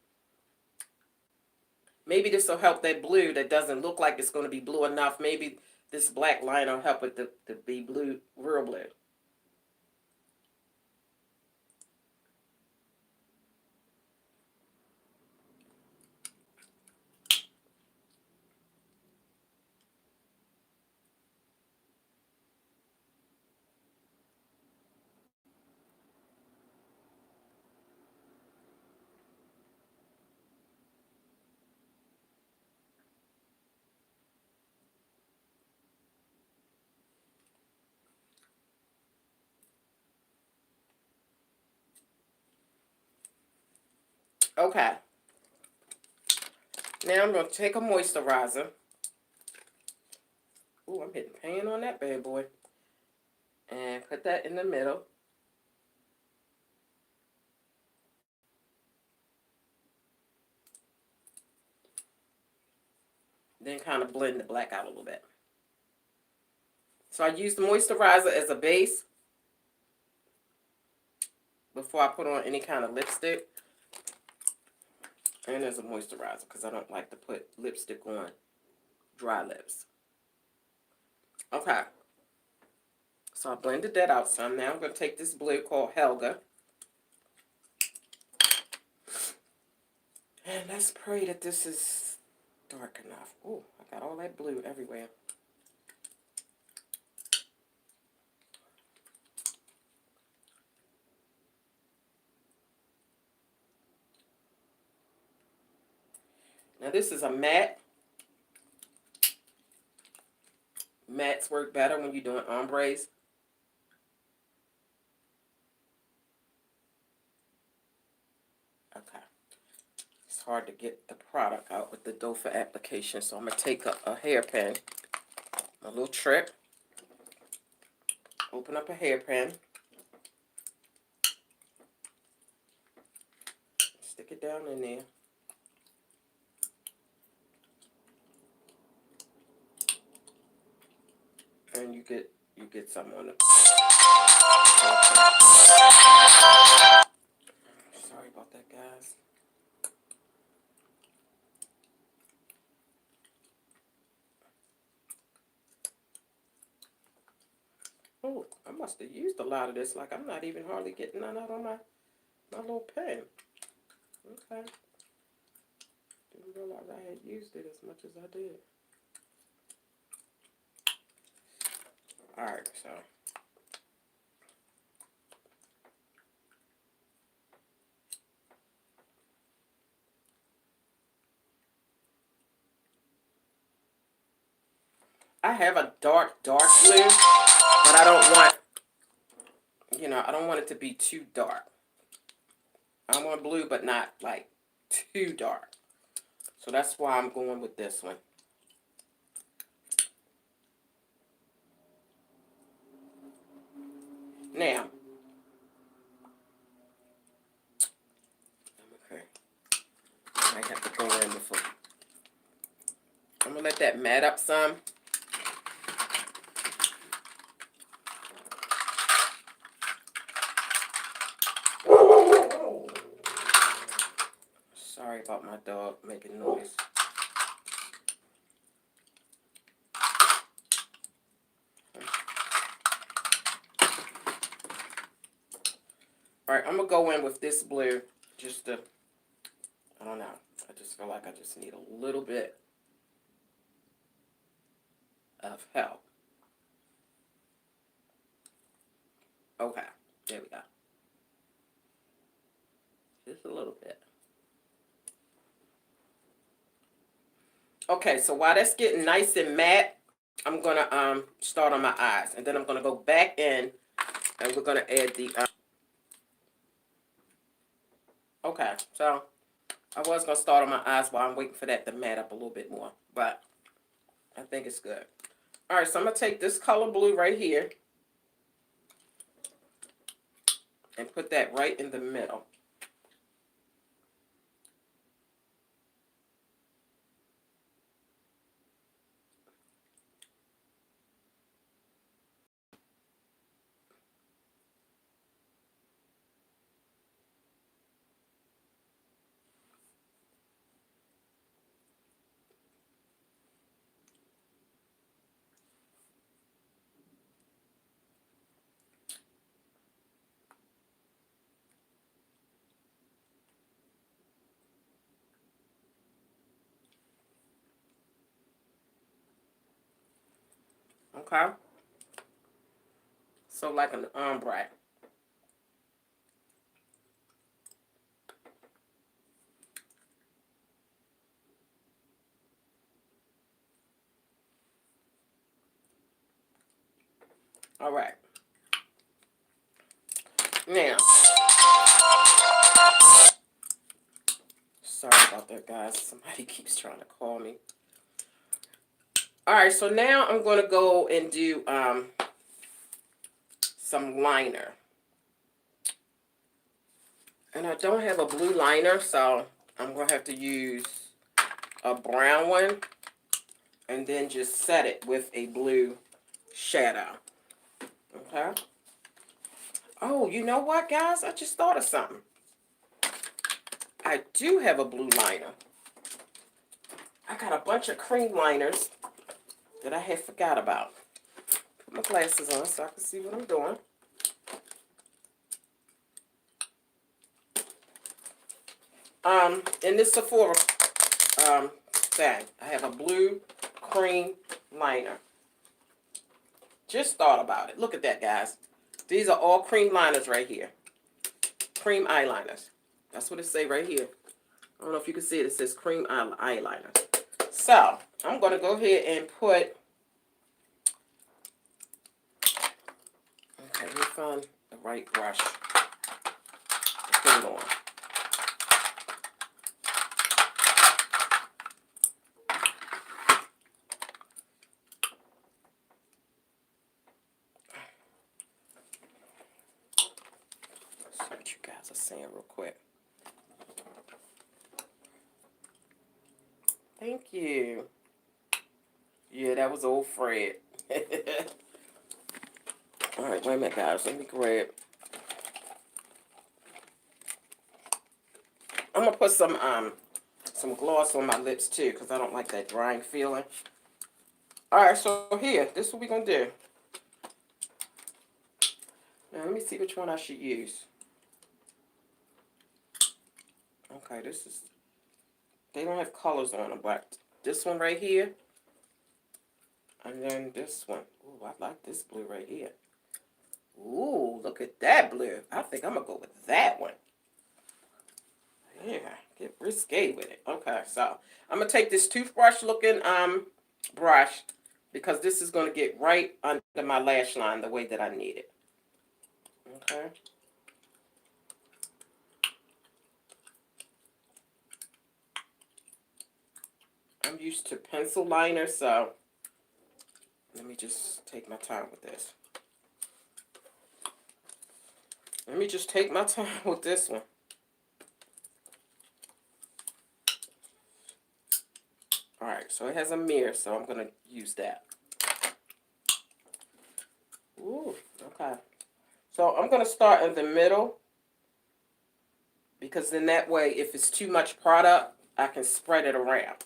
Maybe this will help that blue that doesn't look like it's going to be blue enough. Maybe this black line will help it to be blue, real blue. Okay. Now I'm going to take a moisturizer. Ooh, I'm hitting pan on that bad boy. And put that in the middle. Then kind of blend the black out a little bit. So I use the moisturizer as a base before I put on any kind of lipstick. And as a moisturizer because I don't like to put lipstick on dry lips. Okay. So I blended that out some. Now I'm going to take this blue called Helga. And let's pray that this is dark enough. Ooh, I got all that blue everywhere. Now this is a matte. Mattes work better when you're doing ombres. Okay. It's hard to get the product out with the dough for application, so I'm going to take a hairpin, a little trick, open up a hairpin, stick it down in there. And you get some on it. Sorry about that, guys. Oh, I must have used a lot of this. Like, I'm not even hardly getting none out on my little pen. Okay. Didn't realize I had used it as much as I did. Alright, so. I have a dark blue, but I don't want, I don't want it to be too dark. I want blue, but not, like, too dark. So that's why I'm going with this one. Now, okay, I might have to go in before. I'm going to let that matte up some. Sorry about my dog making noise. Alright, I'm going to go in with this blue just to, I don't know, I just feel like I just need a little bit of help. Okay, there we go. Just a little bit. Okay, so while that's getting nice and matte, I'm going to start on my eyes. And then I'm going to go back in and we're going to add the... Okay, so I was going to start on my eyes while I'm waiting for that to matte up a little bit more. But I think it's good. Alright, so I'm going to take this color blue right here and put that right in the middle. Okay? So like an ombre. All right. Now, sorry about that, guys. Somebody keeps trying to call me. All right, so now I'm going to go and do some liner. And I don't have a blue liner, so I'm going to have to use a brown one and then just set it with a blue shadow. Okay? Oh, you know what, guys? I just thought of something. I do have a blue liner. I got a bunch of cream liners that I had forgot about. Put my glasses on so I can see what I'm doing. In this Sephora thing, I have a blue cream liner. Just thought about it. Look at that, guys. These are all cream liners right here. Cream eyeliners. That's what it say right here. I don't know if you can see it. It says cream eyeliner. So, I'm going to go ahead and put... Okay, let me find the right brush. Put it on. See what you guys are saying real quick. Thank you. Yeah, that was old Fred. Alright, wait a minute, guys. Let me grab. I'm going to put some gloss on my lips, too, because I don't like that drying feeling. Alright, so here. This is what we're going to do. Now, let me see which one I should use. Okay, this is... They don't have colors on them, but this one right here. And then this one. Ooh, I like this blue right here. Ooh, look at that blue. I think I'm going to go with that one. Yeah, get risque with it. Okay, so I'm going to take this toothbrush looking brush because this is going to get right under my lash line the way that I need it. Okay. I'm used to pencil liner, so let me just take my time with this. Let me just take my time with this one. Alright, so it has a mirror, so I'm going to use that. Ooh, okay. So I'm going to start in the middle because then that way, if it's too much product, I can spread it around.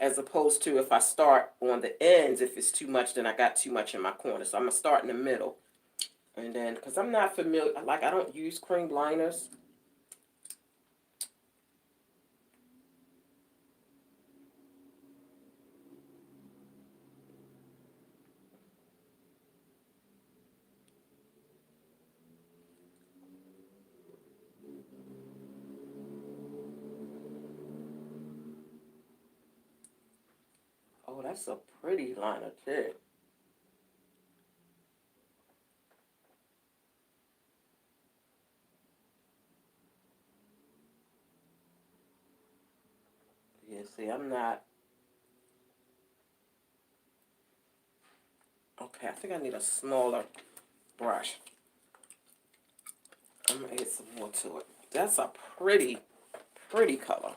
As opposed to if I start on the ends, if it's too much, then I got too much in my corner. So I'm going to start in the middle. And then, because I'm not familiar, like I don't use cream liners. Oh, that's a pretty liner too. Yeah, see, I'm not. Okay, I think I need a smaller brush. I'm going to add some more to it. That's a pretty, pretty color.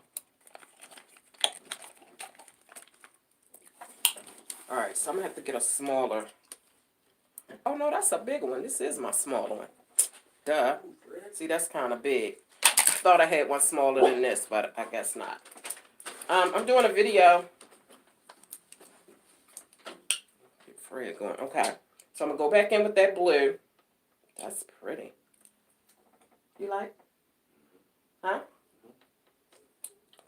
Alright, so I'm going to have to get a smaller. Oh, no, that's a big one. This is my smaller one. Duh. See, that's kind of big. Thought I had one smaller than this, but I guess not. I'm doing a video. Get Fred going. Okay. So I'm going to go back in with that blue. That's pretty. You like? Huh?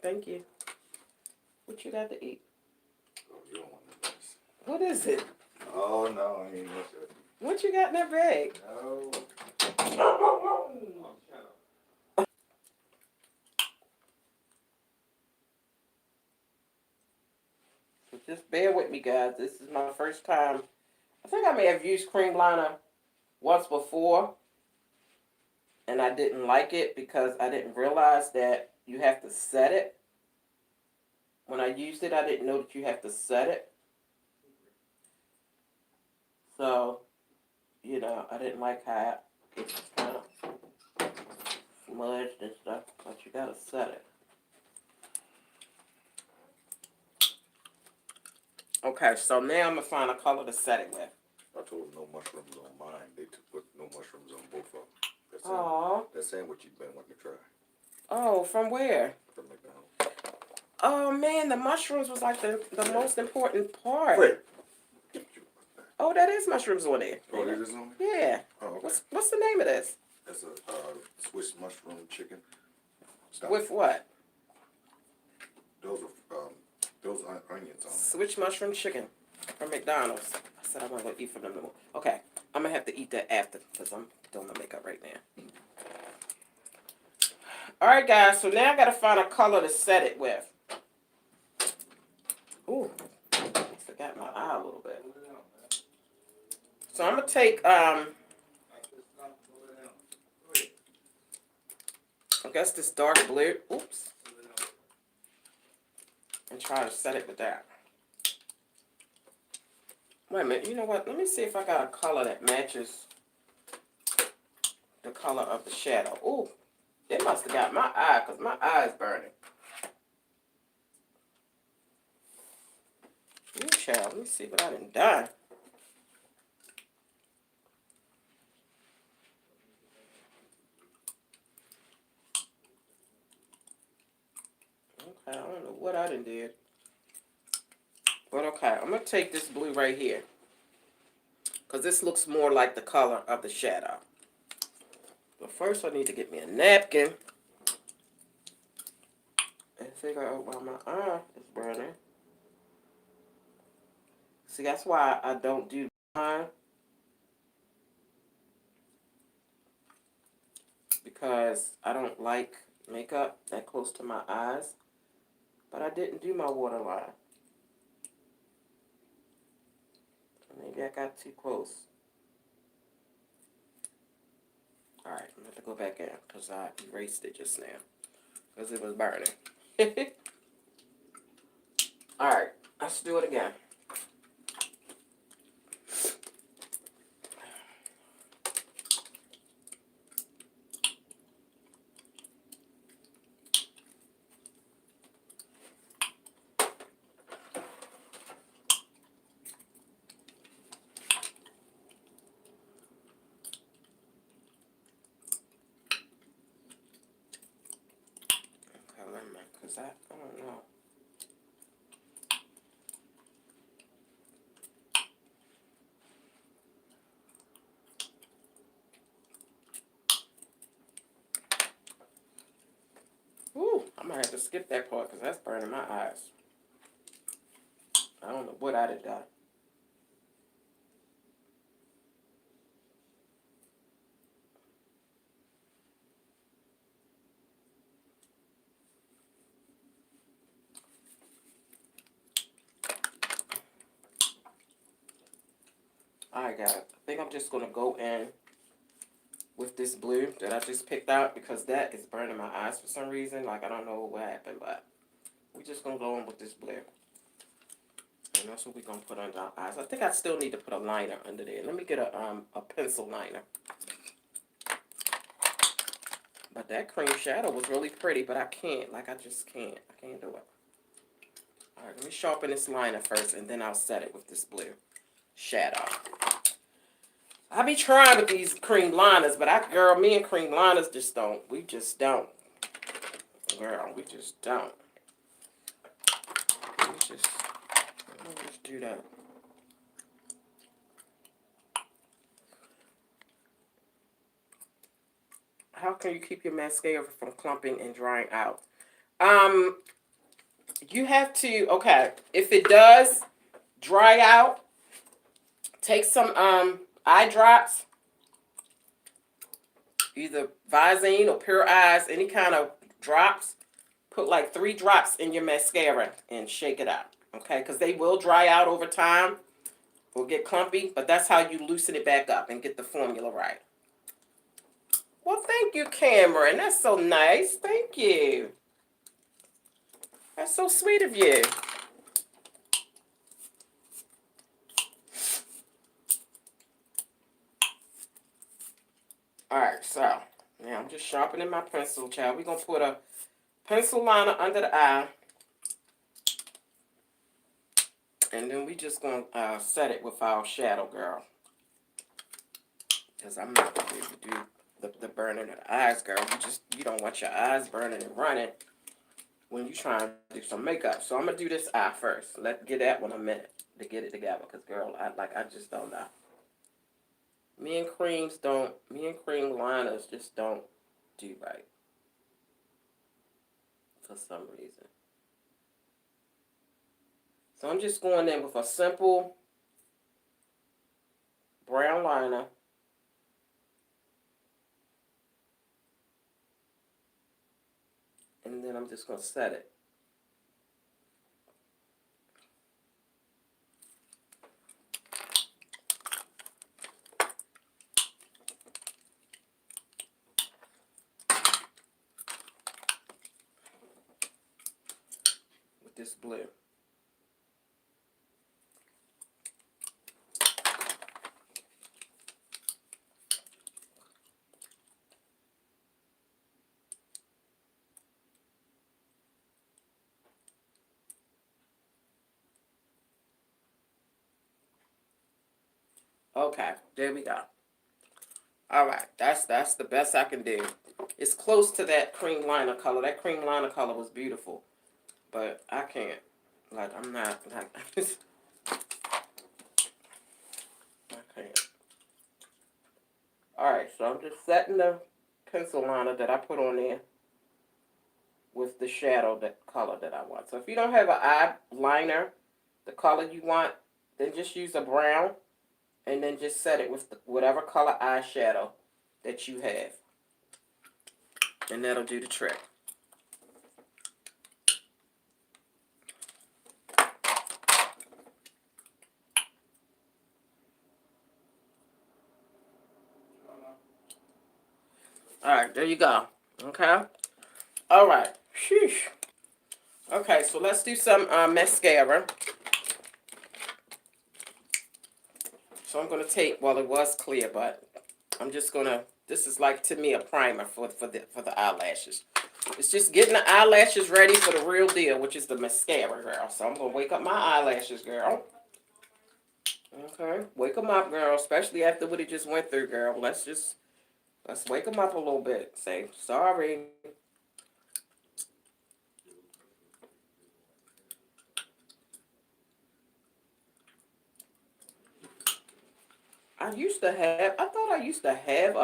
Thank you. What you got to eat? Oh, you don't want this. What is it? Oh, Oh, no, I ain't much of it. What you got in that bag? No. Just bear with me, guys. This is my first time. I think I may have used cream liner once before, and I didn't like it because I didn't realize that you have to set it. When I used it, I didn't know that you have to set it. So, you know, I didn't like how it's kind of smudged and stuff, but you gotta set it. Okay, so now I'm gonna find a color to set it with. I told them no mushrooms on mine. They put no mushrooms on both of them. Oh. That sandwich you've been wanting to try. Oh, from where? From McDonald's. Oh man, the mushrooms was like the most important part. Fred. Oh, that is mushrooms on there. Oh, that is on there? Yeah. Oh, okay. What's the name of this? That's a Swiss mushroom chicken. Stop. With what? Those are onions on it. Swiss mushroom chicken from McDonald's. I said I wasn't gonna eat from them no more. Okay, I'm gonna have to eat that after because I'm doing my makeup right now. All right, guys. So now I gotta find a color to set it with. Ooh, I forgot my eye a little bit. So I'm gonna take I guess this dark blue. Oops. And try to set it with that. Wait a minute. You know what? Let me see if I got a color that matches the color of the shadow. Ooh, it must have got my eye because my eye is burning. Ooh, child. Let me see what I done done. Okay, I don't know what I done did. But okay, I'm going to take this blue right here. Because this looks more like the color of the shadow. But first I need to get me a napkin. And figure out why my eye is burning. See, that's why I don't do mine. Because I don't like makeup that close to my eyes. But I didn't do my waterline. Maybe I got too close. Alright, I'm going to have to go back in because I erased it just now. Because it was burning. Alright, let's do it again. Because I don't know. Ooh, I might have to skip that part because that's burning my eyes. I don't know what I did done. Alright guys, I think I'm just going to go in with this blue that I just picked out because that is burning my eyes for some reason. Like I don't know what happened, but we're just going to go in with this blue. And that's what we're going to put under our eyes. I think I still need to put a liner under there. Let me get a pencil liner. But that cream shadow was really pretty, but I can't. Like I just can't. I can't do it. Alright, let me sharpen this liner first and then I'll set it with this blue shadow. I be trying with these cream liners, but girl, me and cream liners just don't. We just don't. Girl, we just don't. Let me just do that. How can you keep your mascara from clumping and drying out? You have to, okay, if it does dry out, take some eye drops, either Visine or Pure Eyes, any kind of drops. Put like 3 drops in your mascara and shake it out, okay? Because they will dry out over time or get clumpy, but that's how you loosen it back up and get the formula right. Well, thank you, Cameron. That's so nice. Thank you. That's so sweet of you. All right, so now I'm just sharpening my pencil, child. We're going to put a pencil liner under the eye. And then we just going to set it with our shadow, girl. Because I'm not going to be able to do the burning of the eyes, girl. You don't want your eyes burning and running when you try to do some makeup. So I'm going to do this eye first. Let's get that one a minute to get it together. Because, girl, I just don't know. Me and cream liners just don't do right. For some reason. So I'm just going in with a simple brown liner. And then I'm just going to set it. With this blue. Okay, there we go. All right, that's the best I can do. It's close to that cream liner color. That cream liner color was beautiful, but I can't. Like, I'm not. Like, I can't. All right, so I'm just setting the pencil liner that I put on there with the shadow, that color that I want. So if you don't have an eyeliner, the color you want, then just use a brown. And then just set it with whatever color eyeshadow that you have. And that'll do the trick. Alright, there you go. Okay? Alright. Sheesh. Okay, so let's do some mascara. So I'm going to take, well, it was clear, but I'm just going to, this is like, to me, a primer for the eyelashes. It's just getting the eyelashes ready for the real deal, which is the mascara, girl. So I'm going to wake up my eyelashes, girl. Okay, wake them up, girl, especially after what he just went through, girl. Let's wake them up a little bit. Say, sorry. I thought I used to have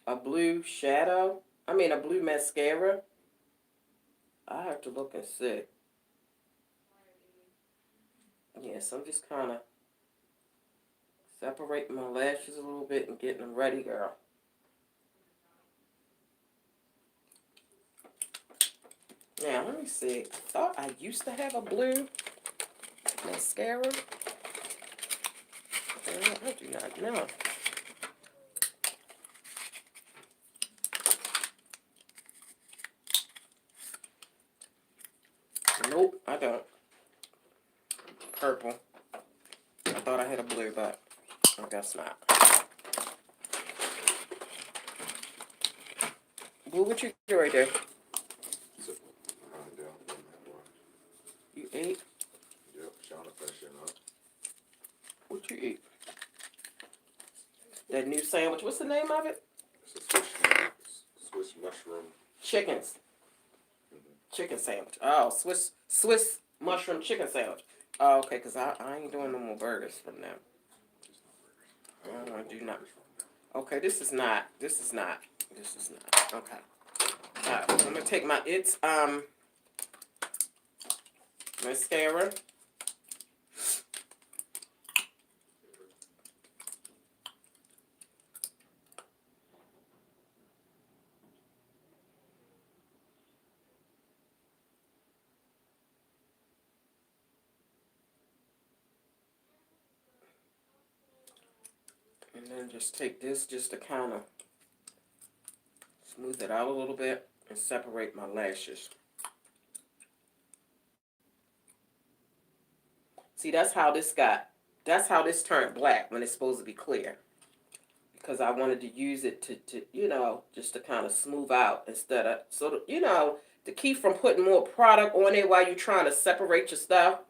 a blue shadow. I mean, a blue mascara. I have to look and see. Yes, I'm just kind of separating my lashes a little bit and getting them ready, girl. Now, let me see. I thought I used to have a blue mascara. I do not know. Nope, I don't. Purple. I thought I had a blue, but I guess not. Blue, what you do right there? You ate? Yep, trying to finish it up. What you eat? That new sandwich. What's the name of it? It's a Swiss mushroom. Chickens. Chicken sandwich. Oh, Swiss mushroom chicken sandwich. Oh, okay, because I ain't doing no more burgers from them. I do not. Okay, this is not. Okay. Alright, I'm going to take my mascara. And then just take this just to kind of smooth it out a little bit and separate my lashes. See, that's how this turned black when it's supposed to be clear. Because I wanted to use it to you know, just to kind of smooth out instead of, so, you know, to keep from putting more product on it while you're trying to separate your stuff.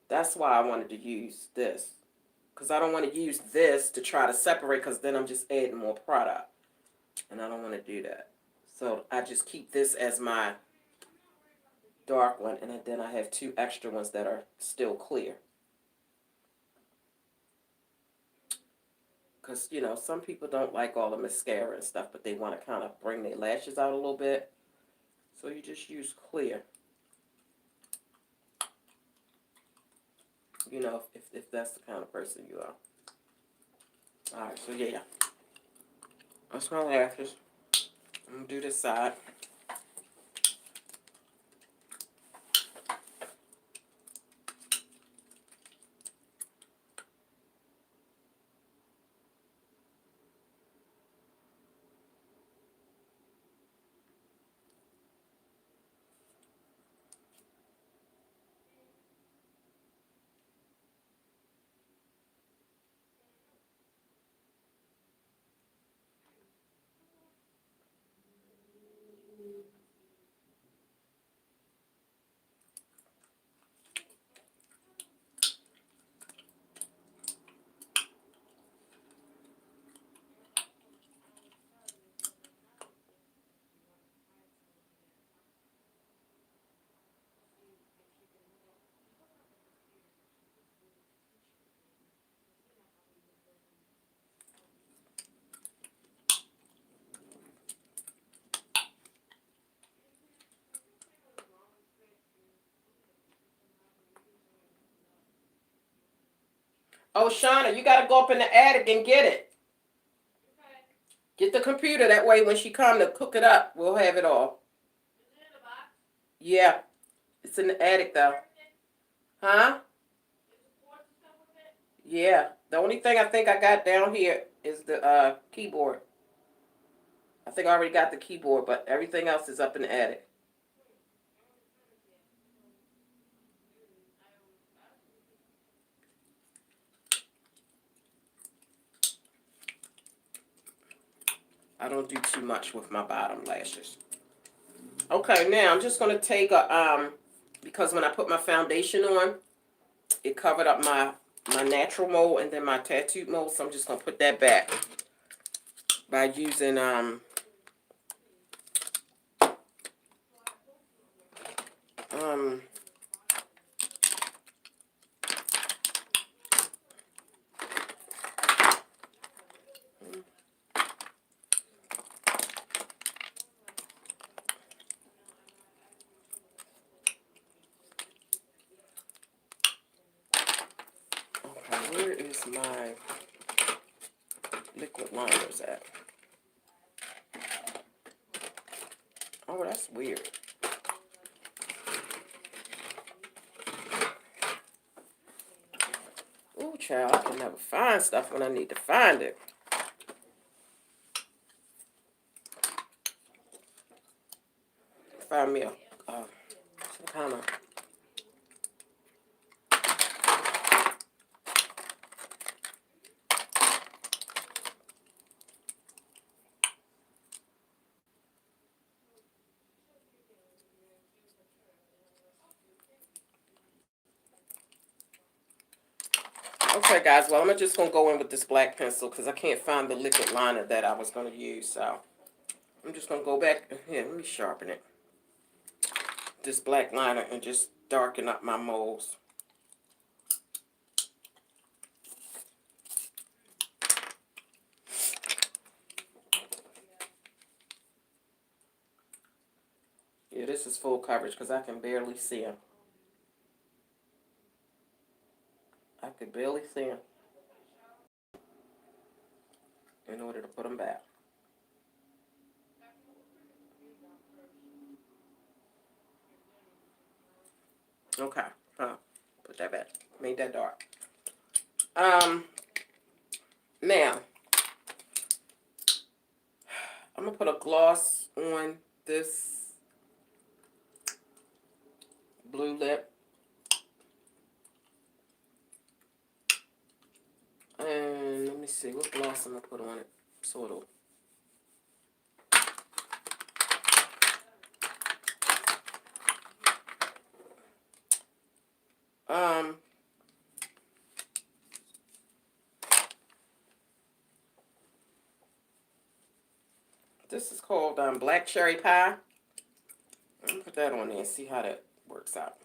That's why I wanted to use this. Because I don't want to use this to try to separate, because then I'm just adding more product. And I don't want to do that. So I just keep this as my dark one, and then I have 2 extra ones that are still clear. Because, you know, some people don't like all the mascara and stuff, but they want to kind of bring their lashes out a little bit. So you just use clear. You know, if that's the kind of person you are. Alright, so yeah. That's my lashes. I'm going to do this side. Oh, Shauna, you got to go up in the attic and get it. Get the computer. That way when she come to cook it up, we'll have it all. Yeah. It's in the attic, though. Huh? Yeah. The only thing I think I got down here is the keyboard. I think I already got the keyboard, but everything else is up in the attic. I don't do too much with my bottom lashes. Okay, now I'm just going to take a, because when I put my foundation on, it covered up my natural mold and then my tattooed mold, so I'm just going to put that back by using, where is my liquid liners at? Oh, that's weird. Ooh, child, I can never find stuff when I need to find it. Find me some kind of... Okay, guys, well, I'm just going to go in with this black pencil because I can't find the liquid liner that I was going to use, so I'm just going to go back. Here, let me sharpen it. This black liner and just darken up my molds. Yeah, this is full coverage because I can barely see them. I could barely see them in order to put them back. Okay, put that back. Made that dark. Now, I'm going to put a gloss on this blue lip. And let me see what gloss I'm going to put on it. Sort of. This is called Black Cherry Pie. I'm going to put that on there and see how that works out.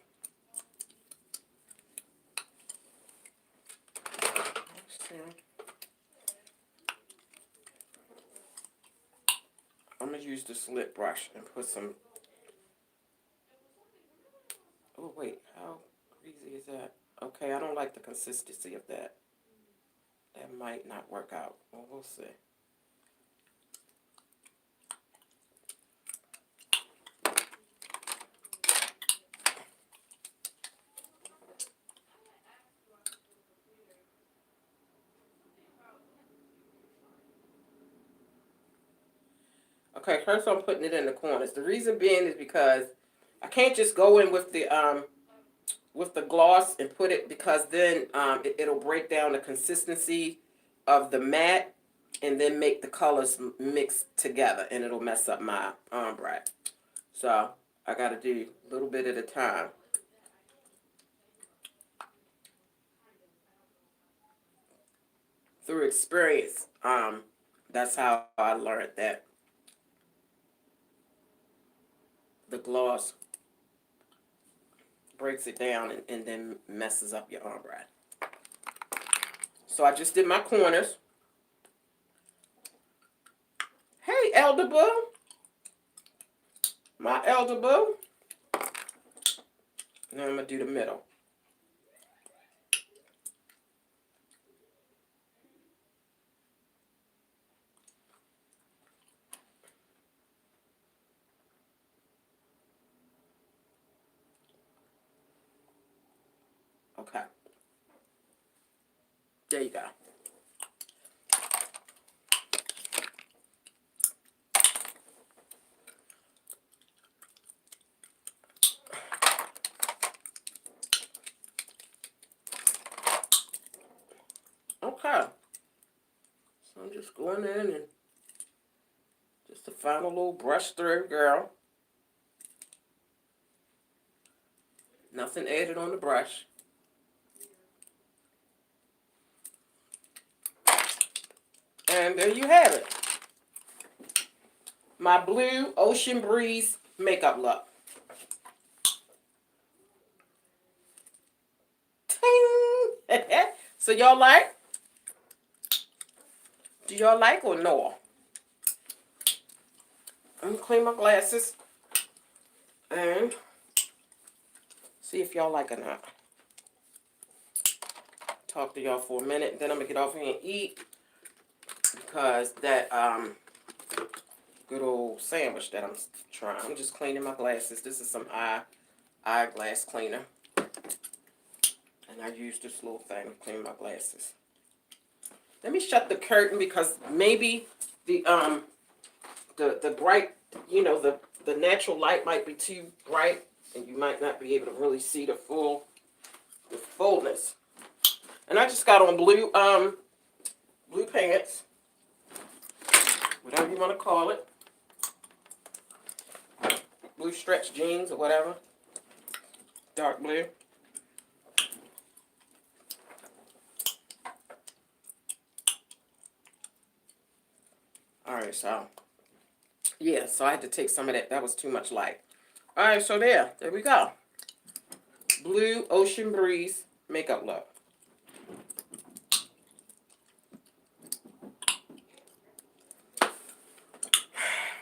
I'm going to use this lip brush and put some... Oh, wait. How greasy is that? Okay, I don't like the consistency of that. That might not work out. Well, we'll see. Okay, first I'm putting it in the corners. The reason being is because I can't just go in with the gloss and put it, because then it'll break down the consistency of the matte and then make the colors mix together, and it'll mess up my ombre. So I got to do a little bit at a time. Through experience, that's how I learned that the gloss breaks it down and then messes up your ombre. So I just did my corners. Hey, Elder Boo. My Elder Boo. Now I'm going to do the middle. Okay. There you go. Okay. So I'm just going in and just a final little brush through, girl. Nothing added on the brush. And there you have it. My blue Ocean Breeze makeup look. Ting! So y'all like? Do y'all like or no? I'm going to clean my glasses and see if y'all like or not. Talk to y'all for a minute, then I'm going to get off here and eat, because that good old sandwich that I'm trying. I'm just cleaning my glasses. This is some eyeglass cleaner. And I use this little thing to clean my glasses. Let me shut the curtain, because maybe the bright, you know, the natural light might be too bright, and you might not be able to really see the fullness. And I just got on blue pants, whatever you want to call it, blue stretch jeans or whatever, dark blue. All right, so yeah, so I had to take some of that. That was too much light. All right, so there we go. Blue Ocean Breeze makeup look.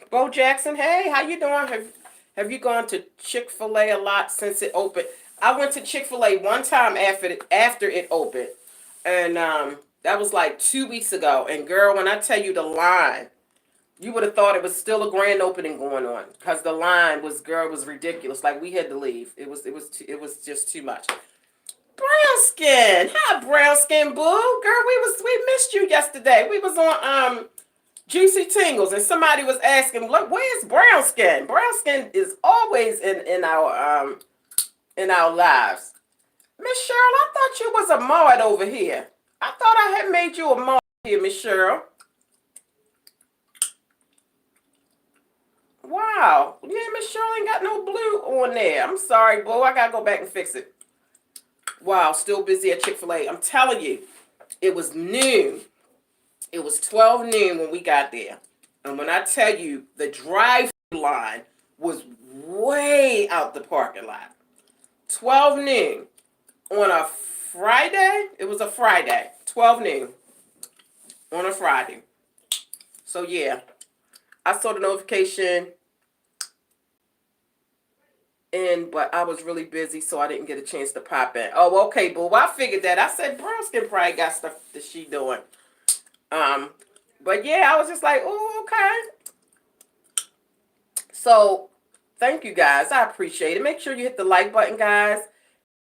Bo Jackson, hey, how you doing? Have you gone to Chick-fil-A a lot since it opened? I went to Chick-fil-A one time after it opened, and that was like 2 weeks ago. And girl, when I tell you the line, you would have thought it was still a grand opening going on, because the line was ridiculous. Like, we had to leave. It was just too much. Brown skin. Hi, brown skin boo. Girl, we missed you yesterday. We was on Juicy Tingles, and somebody was asking, look, where's brown skin? Brown skin is always in our lives. Miss Cheryl, I thought you was a mod over here. I thought I had made you a mod here, Miss Cheryl. Wow. Yeah, Miss Cheryl ain't got no blue on there. I'm sorry, boo. I gotta go back and fix it. Wow, still busy at Chick-fil-A. I'm telling you, it was noon. It was 12 noon when we got there. And when I tell you, the drive-thru line was way out the parking lot. 12 noon on a Friday. It was a Friday. 12 noon on a Friday. So, yeah, I saw the notification in, but I was really busy, so I didn't get a chance to pop in. Oh, okay, boo. Well, I figured that. I said, brown skin probably got stuff that she doing. But yeah, I was just like, oh, okay. So, thank you guys. I appreciate it. Make sure you hit the like button, guys.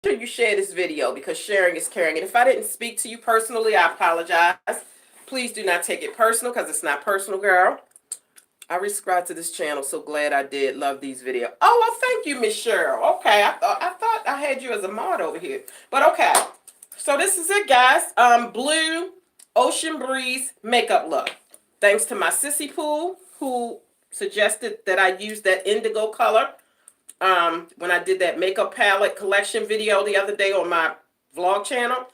Make sure you share this video because sharing is caring. And if I didn't speak to you personally, I apologize. Please do not take it personal because it's not personal, girl. I subscribed to this channel, so glad I did. Love these videos. Oh, well, thank you, Miss Cheryl. Okay, I thought I had you as a mod over here. But okay. So this is it, guys. Blue Ocean Breeze makeup look. Thanks to my sissy Pooh, who suggested that I use that indigo color when I did that makeup palette collection video the other day on my vlog channel.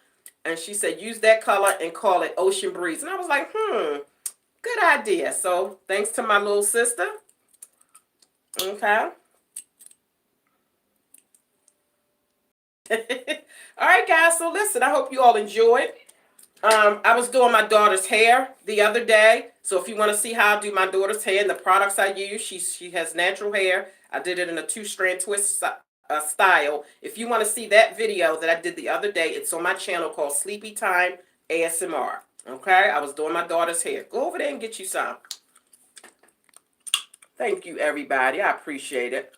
And she said, use that color and call it Ocean Breeze. And I was like, good idea. So thanks to my little sister. Okay. All right, guys. So listen, I hope you all enjoyed. I was doing my daughter's hair the other day. So if you want to see how I do my daughter's hair and the products I use, she has natural hair. I did it in a 2-strand twist style. If you want to see that video that I did the other day, it's on my channel called Sleepy Time ASMR. Okay, I was doing my daughter's hair. Go over there and get you some. Thank you, everybody. I appreciate it.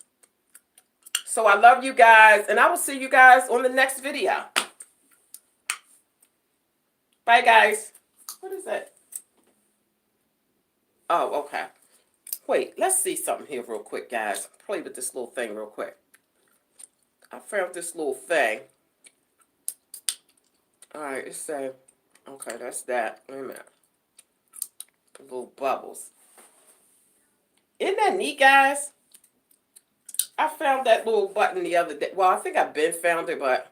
So I love you guys, and I will see you guys on the next video. Bye, guys. What is that? Oh, okay. Wait, let's see something here real quick, guys. Play with this little thing real quick. I found this little thing. All right, it said, okay, that's that. Wait a minute. Little bubbles. Isn't that neat, guys? I found that little button the other day. Well, I think I've been found it, but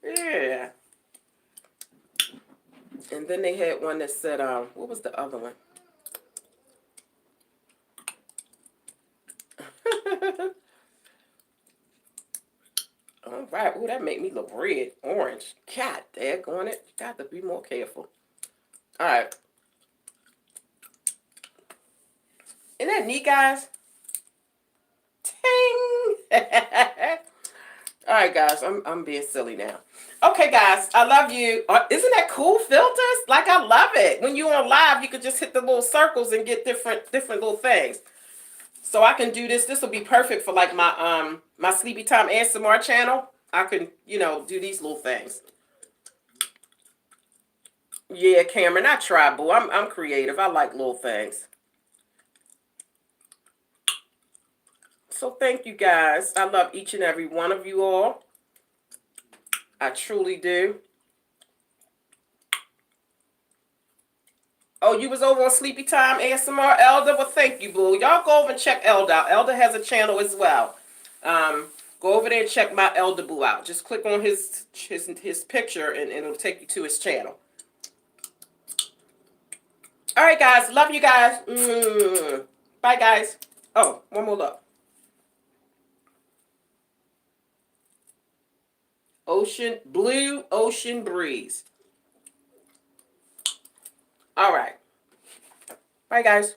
yeah. And then they had one that said, what was the other one? All right. Ooh, that made me look red, orange. God, daggone it. You got to be more careful. All right. Isn't that neat, guys? Ting! All right, guys. I'm being silly now. Okay, guys. I love you. Isn't that cool filters? Like, I love it. When you're on live, you could just hit the little circles and get different little things. So I can do this. This will be perfect for like my my Sleepy Time ASMR channel. I can, do these little things. Yeah, Cameron, I try, boo. I'm creative. I like little things. So thank you guys. I love each and every one of you all. I truly do. Oh, you was over on Sleepy Time ASMR, Elder? Well, thank you, boo. Y'all go over and check Elder out. Elder has a channel as well. Go over there and check my Elder boo out. Just click on his picture and it'll take you to his channel. All right, guys. Love you guys. Bye, guys. Oh, one more look. Blue Ocean Breeze. All right. Bye, guys.